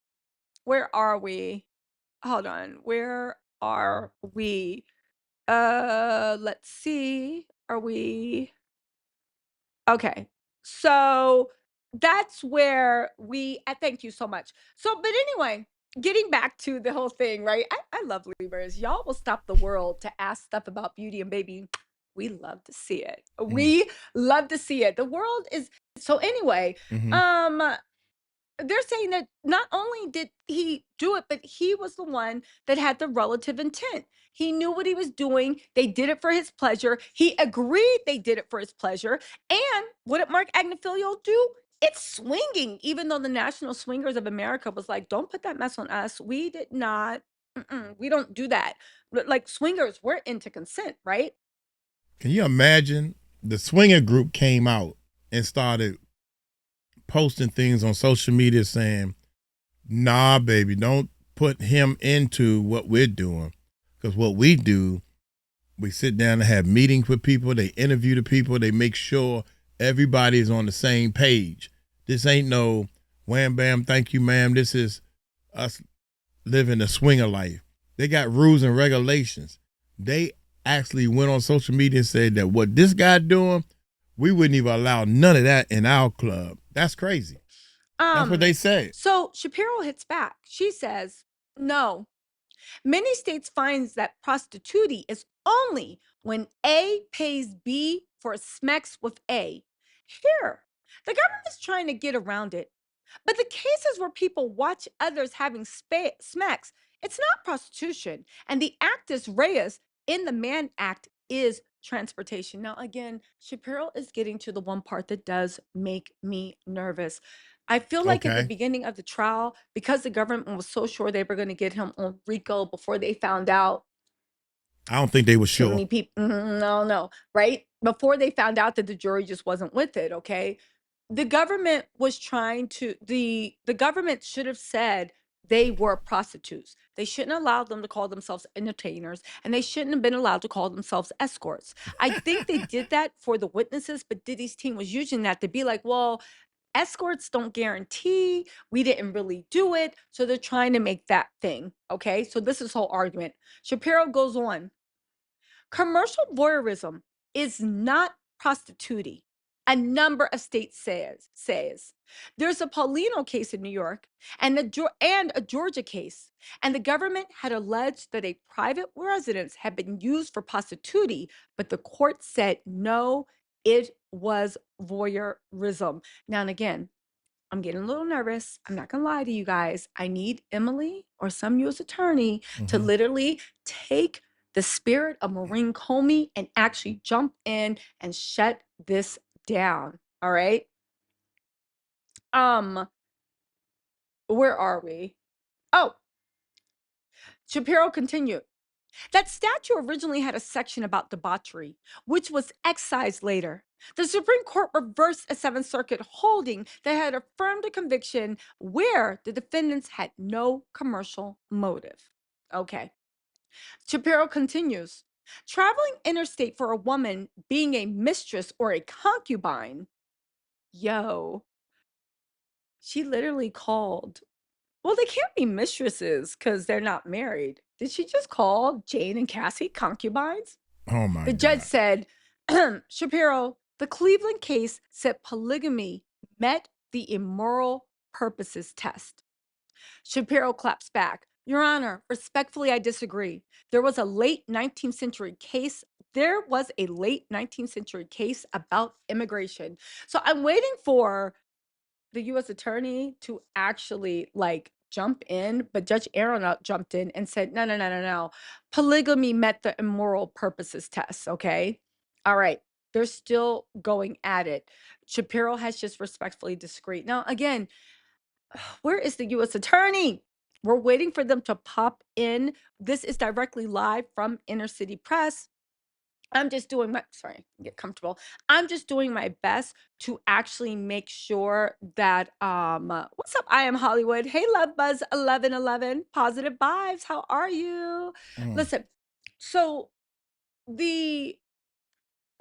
where are we? Hold on. Where are we? Let's see. Are we okay? So that's where thank you so much. So, but anyway, getting back to the whole thing, right? I love Libras. Y'all will stop the world to ask stuff about beauty, and baby, we love to see it. We love to see it. The world is so anyway. They're saying that not only did he do it, but he was the one that had the relative intent. He knew what he was doing. They did it for his pleasure. He agreed they did it for his pleasure. And what did Mark Agnifilo do? It's swinging, even though the National Swingers of America was like, don't put that mess on us. We did not, we don't do that. But like swingers, we're into consent, right? Can you imagine? The swinger group came out and started posting things on social media saying, nah, baby, don't put him into what we're doing. Because what we do, we sit down and have meetings with people. They interview the people. They make sure everybody is on the same page. This ain't no wham, bam, thank you, ma'am. This is us living a swinger life. They got rules and regulations. They actually went on social media and said that what this guy doing, we wouldn't even allow none of that in our club. That's crazy. That's what they said. So Shapiro hits back. She says, no. Many states finds that prostitute is only when A pays B for smex with A. Here, the government is trying to get around it. But the cases where people watch others having smacks, it's not prostitution. And the actus reus in the Mann Act is transportation. Now, again, Shapiro is getting to the one part that does make me nervous. I feel like at the beginning of the trial, because the government was so sure they were going to get him on RICO before they found out. I don't think they were Too sure. many people. No, right? Before they found out that the jury just wasn't with it, okay? The government was trying to, the government should have said they were prostitutes. They shouldn't allow them to call themselves entertainers, and they shouldn't have been allowed to call themselves escorts. I think they did that for the witnesses, but Diddy's team was using that to be like, well, escorts don't guarantee, we didn't really do it. So they're trying to make that thing. Okay. So this is whole argument. Shapiro goes on. Commercial voyeurism is not prostituting. A number of states says. There's a Paulino case in New York and a Georgia case, and the government had alleged that a private residence had been used for prostitution, but the court said no, it was voyeurism. Now and again, I'm getting a little nervous. I'm not gonna lie to you guys. I need Emily or some U.S. attorney to Mhm. literally take the spirit of Maureen Comey and actually jump in and shut this down. All right. Um, where are we? Oh, Shapiro continued. That statute originally had a section about debauchery, which was excised later. The Supreme Court reversed a Seventh Circuit holding that had affirmed a conviction where the defendants had no commercial motive. Okay. Shapiro continues. Traveling interstate for a woman being a mistress or a concubine, yo, she literally called. Well, they can't be mistresses because they're not married. Did she just call Jane and Cassie concubines? Oh my The judge God. said, Shapiro, the Cleveland case said polygamy met the immoral purposes test. Shapiro claps back. Your Honor, respectfully, I disagree. There was a late 19th century case. There was a late 19th century case about immigration. So I'm waiting for the U.S. attorney to actually like jump in, but Judge Aaron jumped in and said, no, no, no, no, no. Polygamy met the immoral purposes test. Okay. All right. They're still going at it. Shapiro has just respectfully disagreed. Now, again, where is the U.S. attorney? We're waiting for them to pop in. This is directly live from Inner City Press. I'm just doing my get comfortable. I'm just doing my best to actually make sure that what's up? I am Hollywood. Hey, Love Buzz 1111. Positive vibes. How are you? Mm. Listen, so the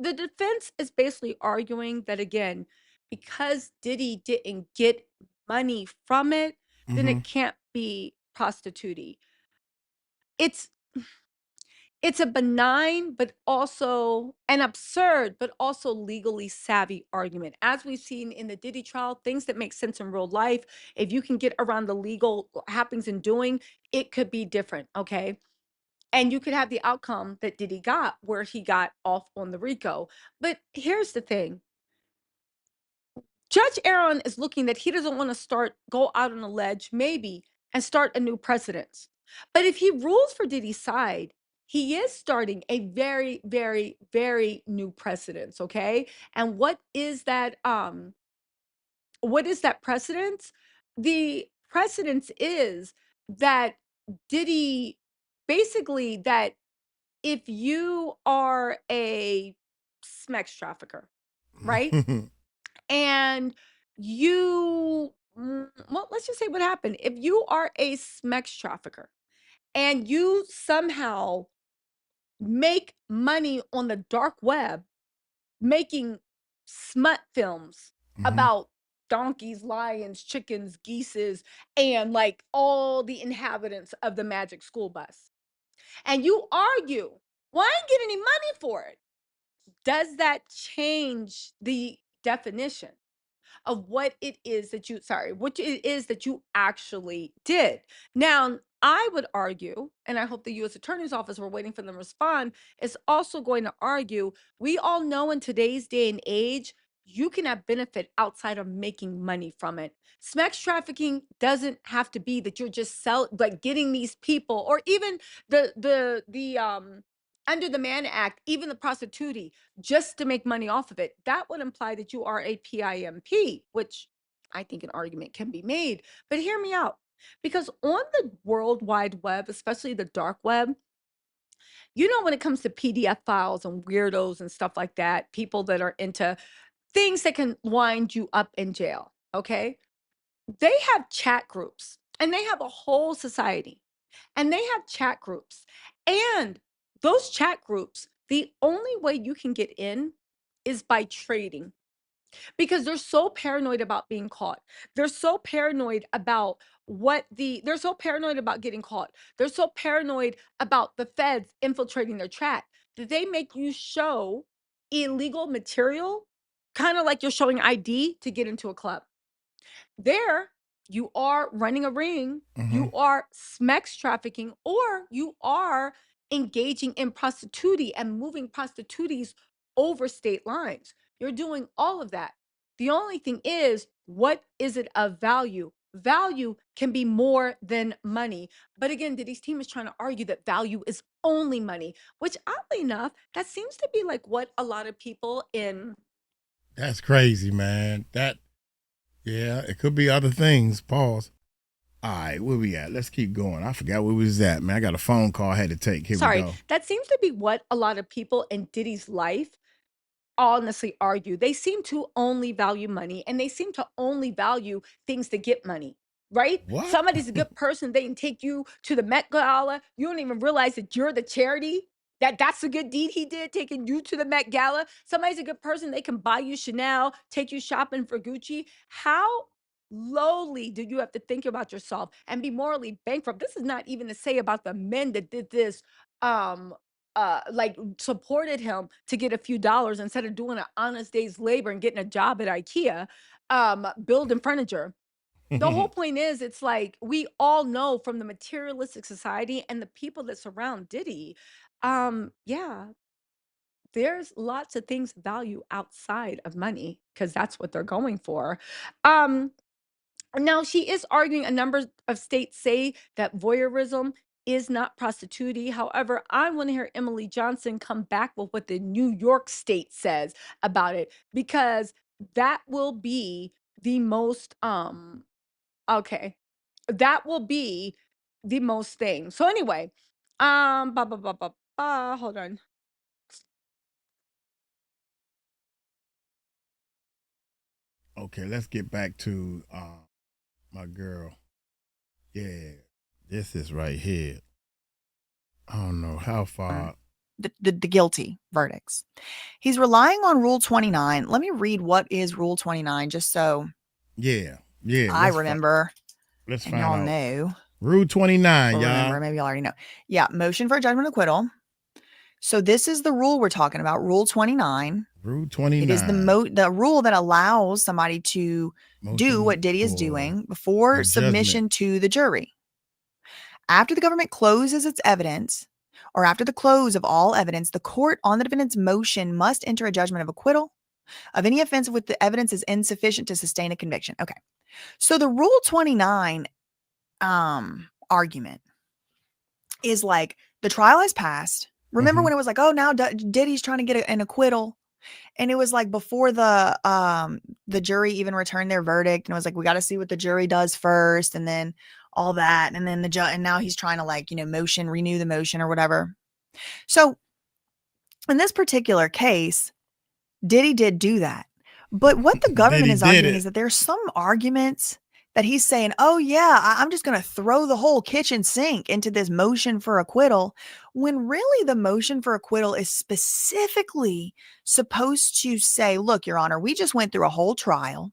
defense is basically arguing that again, because Diddy didn't get money from it, then Mhm. it can't be prostituting. It's it's a benign, but also an absurd, but also legally savvy argument. As we've seen in the Diddy trial, things that make sense in real life, if you can get around the legal happenings and doing, it could be different. Okay. And you could have the outcome that Diddy got, where he got off on the RICO. But here's the thing. Judge Aaron is looking that he doesn't want to go out on a ledge, maybe, and start a new precedent. But if he rules for Diddy's side, he is starting a very, very, very new precedence. Okay. And what is that? What is that precedence? The precedence is that Diddy basically that if you are a sex trafficker, right? And well, let's just say what happened. If you are a sex trafficker and you somehow make money on the dark web making smut films Mhm. about donkeys, lions, chickens, geeses, and like all the inhabitants of the magic school bus, and you argue, well, I ain't get any money for it. Does that change the definition of what it is that what it is that you actually did? Now, I would argue, and I hope the U.S. Attorney's Office, we're waiting for them to respond, is also going to argue, we all know in today's day and age, you can have benefit outside of making money from it. Sex trafficking doesn't have to be that you're just like getting these people, or even the under the Mann Act, even the prostitute, just to make money off of it. That would imply that you are a PIMP, which I think an argument can be made. But hear me out. Because on the World Wide Web, especially the dark web, when it comes to PDF files and weirdos and stuff like that, people that are into things that can wind you up in jail, okay? They have chat groups and they have a whole society and they have chat groups. And those chat groups, the only way you can get in is by trading, because they're so paranoid about being caught. They're so paranoid about they're so paranoid about getting caught. They're so paranoid about the feds infiltrating their chat that they make you show illegal material kind of like you're showing ID to get into a club. There, you are running a ring, you are sex trafficking, or you are engaging in prostitution and moving prostitutes over state lines. You're doing all of that. The only thing is, what is it of value? Value can be more than money. But again, Diddy's team is trying to argue that value is only money, which oddly enough, that seems to be like what a lot of people in That's crazy, man. Yeah, it could be other things. Pause. All right, where we at? Let's keep going. I forgot where we was at, man. I got a phone call I had to take. Here we sorry, go. that seems to be what a lot of people in Diddy's life honestly argue. They seem to only value money and they seem to only value things to get money, right? What? Somebody's a good person, they can take you to the Met Gala. You don't even realize that you're the charity. That's a good deed he did, taking you to the Met Gala. Somebody's a good person, they can buy you Chanel, take you shopping for Gucci. How lowly do you have to think about yourself and be morally bankrupt? This is not even to say about the men that did this um like supported him to get a few dollars instead of doing an honest day's labor and getting a job at IKEA, building furniture. The whole point is, it's like we all know from the materialistic society and the people that surround Diddy, yeah, there's lots of things of value outside of money because that's what they're going for. Um, Now, she is arguing a number of states say that voyeurism is not prostituting. However, I want to hear Emily Johnson come back with what the New York state says about it because that will be the most okay. That will be the most thing. So anyway, hold on. Okay, let's get back to my girl. Yeah, this is right here. I don't know how far. The guilty verdicts. He's relying on Rule 29. Let me read what is Rule 29 just so Yeah. I remember. Let's and find y'all out. know. Rule 29, Or y'all. remember, maybe y'all already know. Yeah, motion for a judgment acquittal. So this is the rule we're talking about, Rule 29. Rule 29. It is the rule that allows somebody to do what Diddy is doing before submission to the jury. After the government closes its evidence, or after the close of all evidence, the court on the defendant's motion must enter a judgment of acquittal of any offense with the evidence is insufficient to sustain a conviction. Okay. So the Rule 29 argument is like the trial has passed. Remember when it was like, oh, now Diddy's trying to get an acquittal. And it was like before the jury even returned their verdict, and it was like, we got to see what the jury does first, and then all that, and then the judge, and now he's trying to renew the motion or whatever. So in this particular case, Diddy did do that. But what the government is arguing is that there's some arguments that he's saying, oh yeah, I'm just going to throw the whole kitchen sink into this motion for acquittal, when really the motion for acquittal is specifically supposed to say, look, Your Honor, we just went through a whole trial.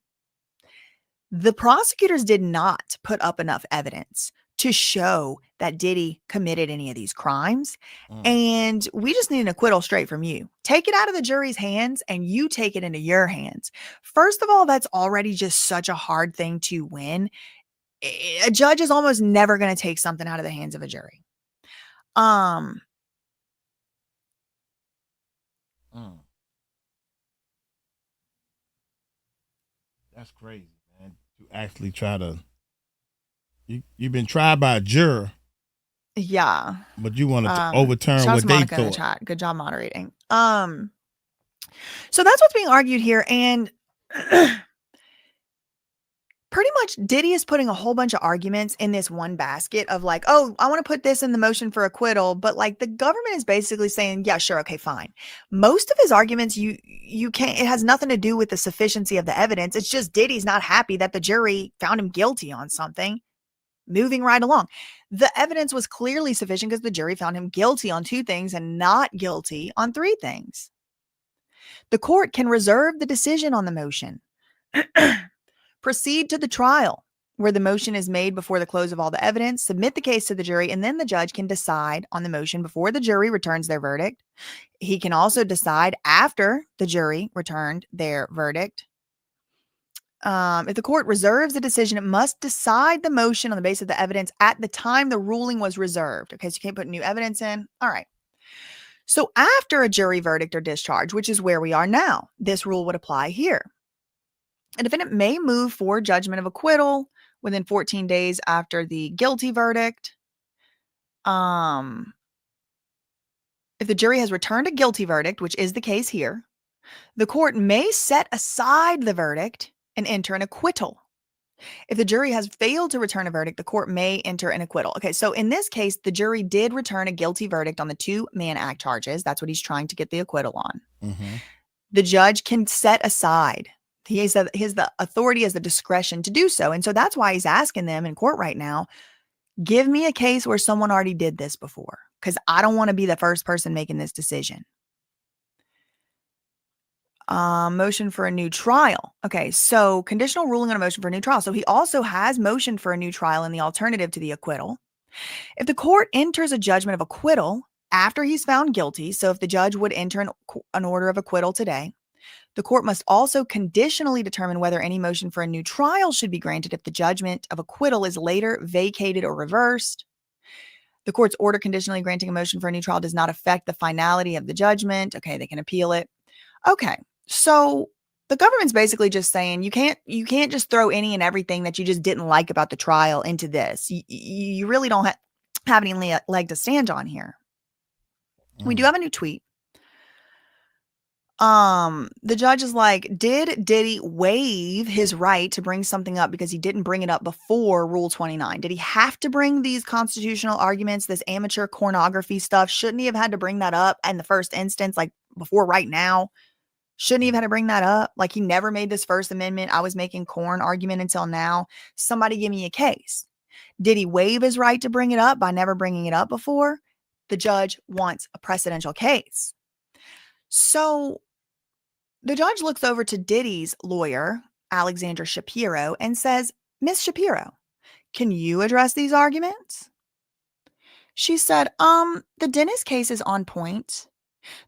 The prosecutors did not put up enough evidence to show that Diddy committed any of these crimes. And we just need an acquittal straight from you. Take it out of the jury's hands and you take it into your hands. First of all, that's already just such a hard thing to win. A judge is almost never going to take something out of the hands of a jury. That's crazy, man. To actually try to, you've been tried by a juror. Yeah. But you want to overturn what they thought. In the chat. Good job moderating. So that's what's being argued here. And pretty much Diddy is putting a whole bunch of arguments in this one basket of like, oh, I want to put this in the motion for acquittal. But like the government is basically saying, yeah, sure. Okay, fine. Most of his arguments, you can't, it has nothing to do with the sufficiency of the evidence. It's just Diddy's not happy that the jury found him guilty on something. Moving right along. The evidence was clearly sufficient because the jury found him guilty on 2 things and not guilty on 3 things. The court can reserve the decision on the motion. Proceed to the trial where the motion is made before the close of all the evidence, submit the case to the jury, and then the judge can decide on the motion before the jury returns their verdict. He can also decide after the jury returned their verdict. If the court reserves the decision, it must decide the motion on the basis of the evidence at the time the ruling was reserved. Okay, so you can't put new evidence in. All right. So after a jury verdict or discharge, which is where we are now, this rule would apply here. A defendant may move for judgment of acquittal within 14 days after the guilty verdict. If the jury has returned a guilty verdict, which is the case here, the court may set aside the verdict and enter an acquittal. If the jury has failed to return a verdict, the court may enter an acquittal. Okay, so in this case, the jury did return a guilty verdict on the 2 Mann Act charges. That's what he's trying to get the acquittal on. Mm-hmm. The judge can set aside. He has the authority, has the discretion to do so. And so that's why he's asking them in court right now, give me a case where someone already did this before, because I don't want to be the first person making this decision. Motion for a new trial. Okay, so conditional ruling on a motion for a new trial. So he also has motioned for a new trial in the alternative to the acquittal. If the court enters a judgment of acquittal after he's found guilty, so if the judge would enter an order of acquittal today, the court must also conditionally determine whether any motion for a new trial should be granted if the judgment of acquittal is later vacated or reversed. The court's order conditionally granting a motion for a new trial does not affect the finality of the judgment. Okay, they can appeal it. Okay. So the government's basically just saying you can't just throw any and everything that you just didn't like about the trial into this. You really don't have any leg to stand on here. We do have a new tweet. The judge is like, did Diddy waive his right to bring something up because he didn't bring it up before Rule 29? Did he have to bring these constitutional arguments, this amateur pornography stuff? Shouldn't he have had to bring that up in the first instance, like before right now? Shouldn't he have had to bring that up? Like, he never made this First Amendment, I was making corn argument until now. Somebody give me a case. Did he waive his right to bring it up by never bringing it up before? The judge wants a precedential case. So the judge looks over to Diddy's lawyer, Alexandra Shapiro, and says, Miss Shapiro, can you address these arguments? She said, the Dennis case is on point.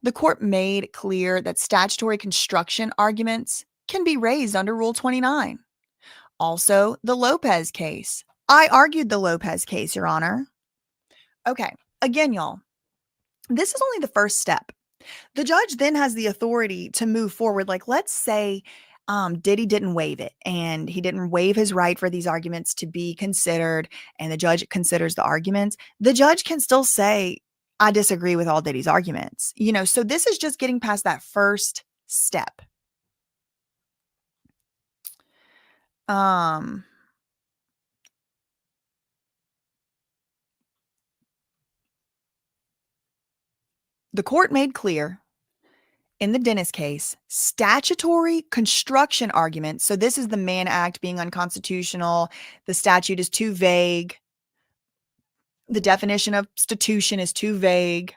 The court made clear that statutory construction arguments can be raised under Rule 29. Also, the Lopez case. I argued the Lopez case, Your Honor. Okay, again, y'all, this is only the first step. The judge then has the authority to move forward. Like, let's say Diddy didn't waive it, and he didn't waive his right for these arguments to be considered, and the judge considers the arguments. The judge can still say, I disagree with all Diddy's arguments. So this is just getting past that first step. The court made clear in the Dennis case, statutory construction arguments. So this is the Mann Act being unconstitutional. The statute is too vague. The definition of institution is too vague.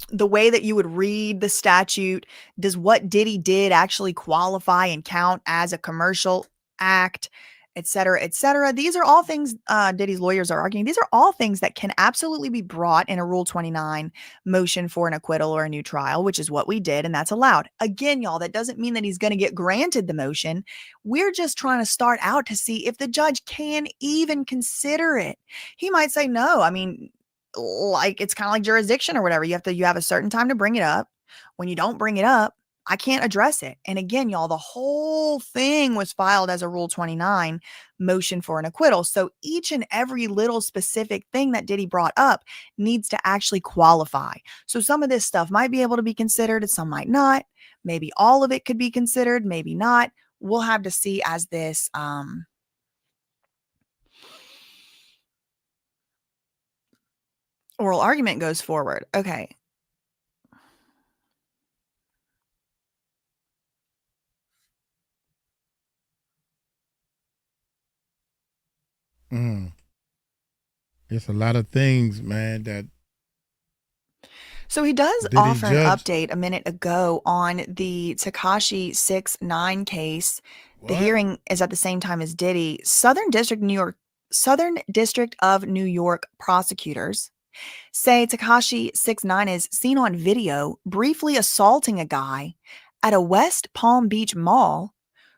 The way that you would read the statute, does what Diddy did actually qualify and count as a commercial act, et cetera, et cetera. These are all things Diddy's lawyers are arguing. These are all things that can absolutely be brought in a Rule 29 motion for an acquittal or a new trial, which is what we did, and that's allowed. Again, y'all, that doesn't mean that he's going to get granted the motion. We're just trying to start out to see if the judge can even consider it. He might say no. I mean, like, it's kind of like jurisdiction or whatever. You have a certain time to bring it up. When you don't bring it up, I can't address it. And again, y'all, the whole thing was filed as a Rule 29 motion for an acquittal. So each and every little specific thing that Diddy brought up needs to actually qualify. So some of this stuff might be able to be considered and some might not. Maybe all of it could be considered, maybe not. We'll have to see as this oral argument goes forward. Okay. There's a lot of things, man, that. So he does Diddy offer an judge- update a minute ago on the Tekashi 6ix9ine case The What? hearing is at the same time as Diddy. Southern District of New York prosecutors say Tekashi 6ix9ine is seen on video briefly assaulting a guy at a West Palm Beach mall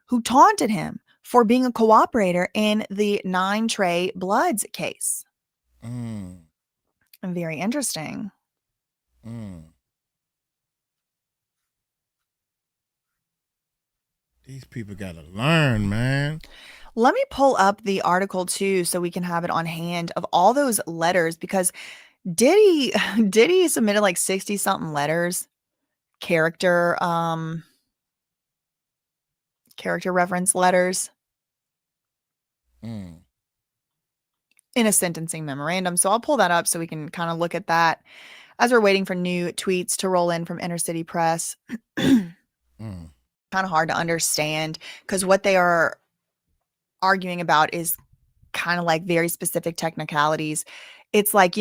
who taunted him for being a cooperator in the 9 Trey Bloods case. Mm, Very interesting. mm. These people gotta learn, man. Let me pull up the article too so we can have it on hand of all those letters, because Diddy submitted like 60 something letters, character reference letters Mm. in a sentencing memorandum. So I'll pull that up so we can kind of look at that as we're waiting for new tweets to roll in from Inner City Press. Mm. Kind of hard to understand because what they are arguing about is kind of like very specific technicalities. It's like,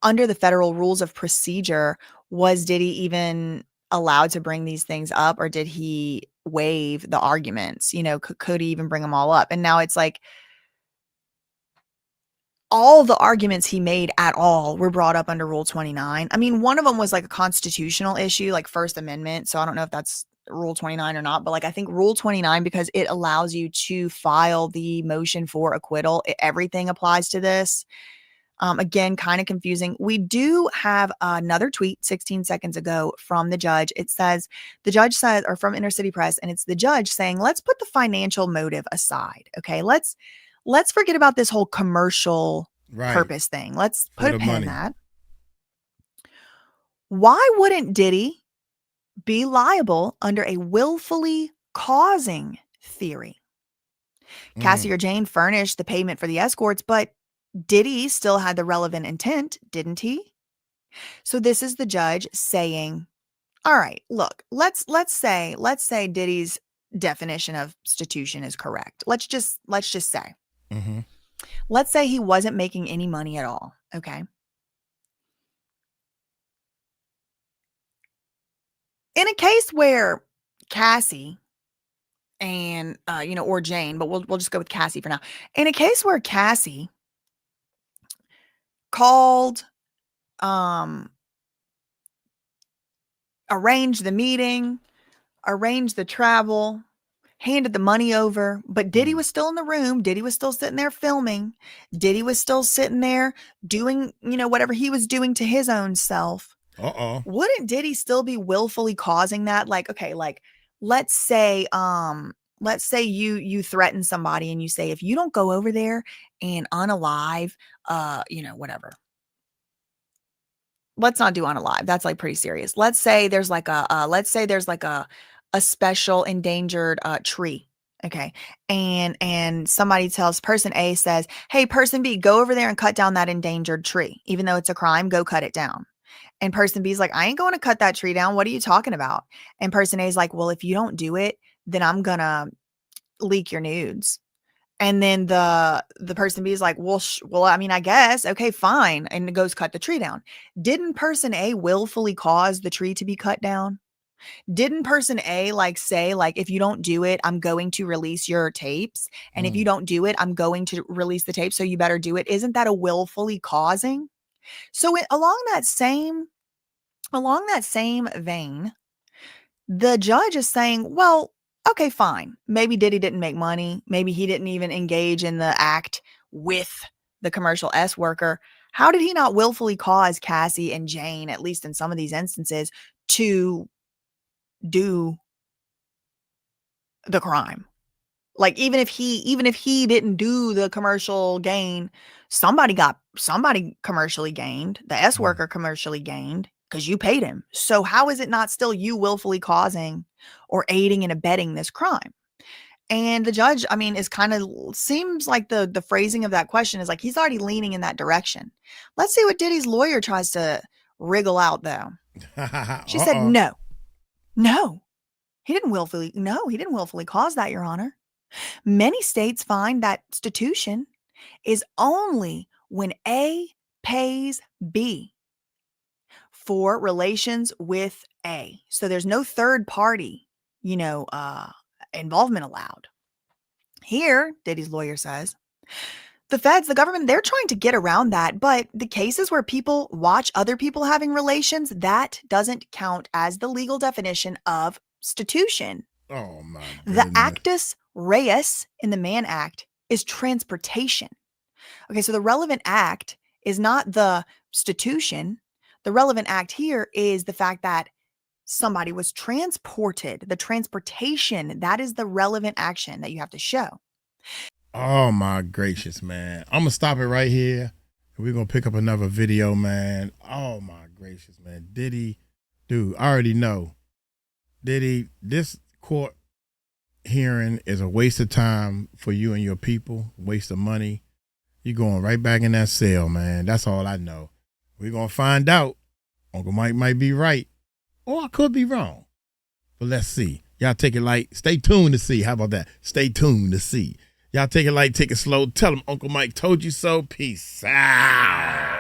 under the federal rules of procedure, was Diddy even allowed to bring these things up, or did he waive the arguments? Could he even bring them all up? And now it's like all the arguments he made at all were brought up under Rule 29. I mean, one of them was like a constitutional issue, like First Amendment. So I don't know if that's Rule 29 or not, but like I think Rule 29, because it allows you to file the motion for acquittal, everything applies to this. Again, kind of confusing. We do have another tweet 16 seconds ago from the judge. It says, the judge says, or from Inner City Press, and it's the judge saying, let's put the financial motive aside. Okay, let's forget about this whole commercial purpose thing. Let's put a pin in that. Why wouldn't Diddy be liable under a willfully causing theory? Cassie or Jane furnished the payment for the escorts, but Diddy still had the relevant intent, didn't he? So this is the judge saying, all right, look, let's say Diddy's definition of stitution is correct. Let's just say. Mm-hmm. Let's say he wasn't making any money at all, okay? In a case where Cassie and or Jane, but we'll just go with Cassie for now. In a case where Cassie called, arranged the meeting, arranged the travel, handed the money over, but Diddy was still in the room. Diddy was still sitting there filming. Diddy was still sitting there doing, whatever he was doing to his own self. Wouldn't Diddy still be willfully causing that? Like, okay, like let's say you threaten somebody and you say, if you don't go over there and unalive, whatever. Let's not do unalive. That's like pretty serious. Let's say there's like a special endangered tree. Okay. And somebody tells person A, says, hey, person B, go over there and cut down that endangered tree. Even though it's a crime, go cut it down. And person B is like, I ain't going to cut that tree down. What are you talking about? And person A is like, well, if you don't do it, then I'm going to leak your nudes. And then the person B is like, well, I mean, I guess, okay, fine. And it goes cut the tree down. Didn't person A willfully cause the tree to be cut down? Didn't person A say, if you don't do it, I'm going to release your tapes. And if you don't do it, I'm going to release the tapes. So you better do it. Isn't that a willfully causing? So along that same vein, the judge is saying, well, okay, fine. Maybe Diddy didn't make money. Maybe he didn't even engage in the act with the commercial S worker. How did he not willfully cause Cassie and Jane, at least in some of these instances, to do the crime? Like, even if he didn't do the commercial gain, somebody commercially gained. The S worker commercially gained because you paid him. So how is it not still you willfully causing or aiding and abetting this crime? And the judge, I mean, seems like the phrasing of that question is like he's already leaning in that direction. Let's see what Diddy's lawyer tries to wriggle out, though. She said, no, he didn't willfully cause that, Your Honor. Many states find that stitution is only when A pays B for relations with A. So there's no third party, involvement allowed. Here, Diddy's lawyer says, the feds, the government, they're trying to get around that. But the cases where people watch other people having relations, that doesn't count as the legal definition of prostitution. Oh, my The goodness. actus reus in the Mann Act is transportation. Okay, so the relevant act is not the prostitution. The relevant act here is the fact that somebody was transported. The transportation, that is the relevant action that you have to show. Oh, my gracious, man. I'm going to stop it right here. We're going to pick up another video, man. Oh, my gracious, man. Diddy, dude, I already know. Diddy, this court hearing is a waste of time for you and your people, waste of money. You're going right back in that cell, man. That's all I know. We're going to find out. Uncle Mike might be right, or I could be wrong. But let's see. Y'all take it light. Stay tuned to see. How about that? Stay tuned to see. Y'all take it light, take it slow. Tell them Uncle Mike told you so. Peace out.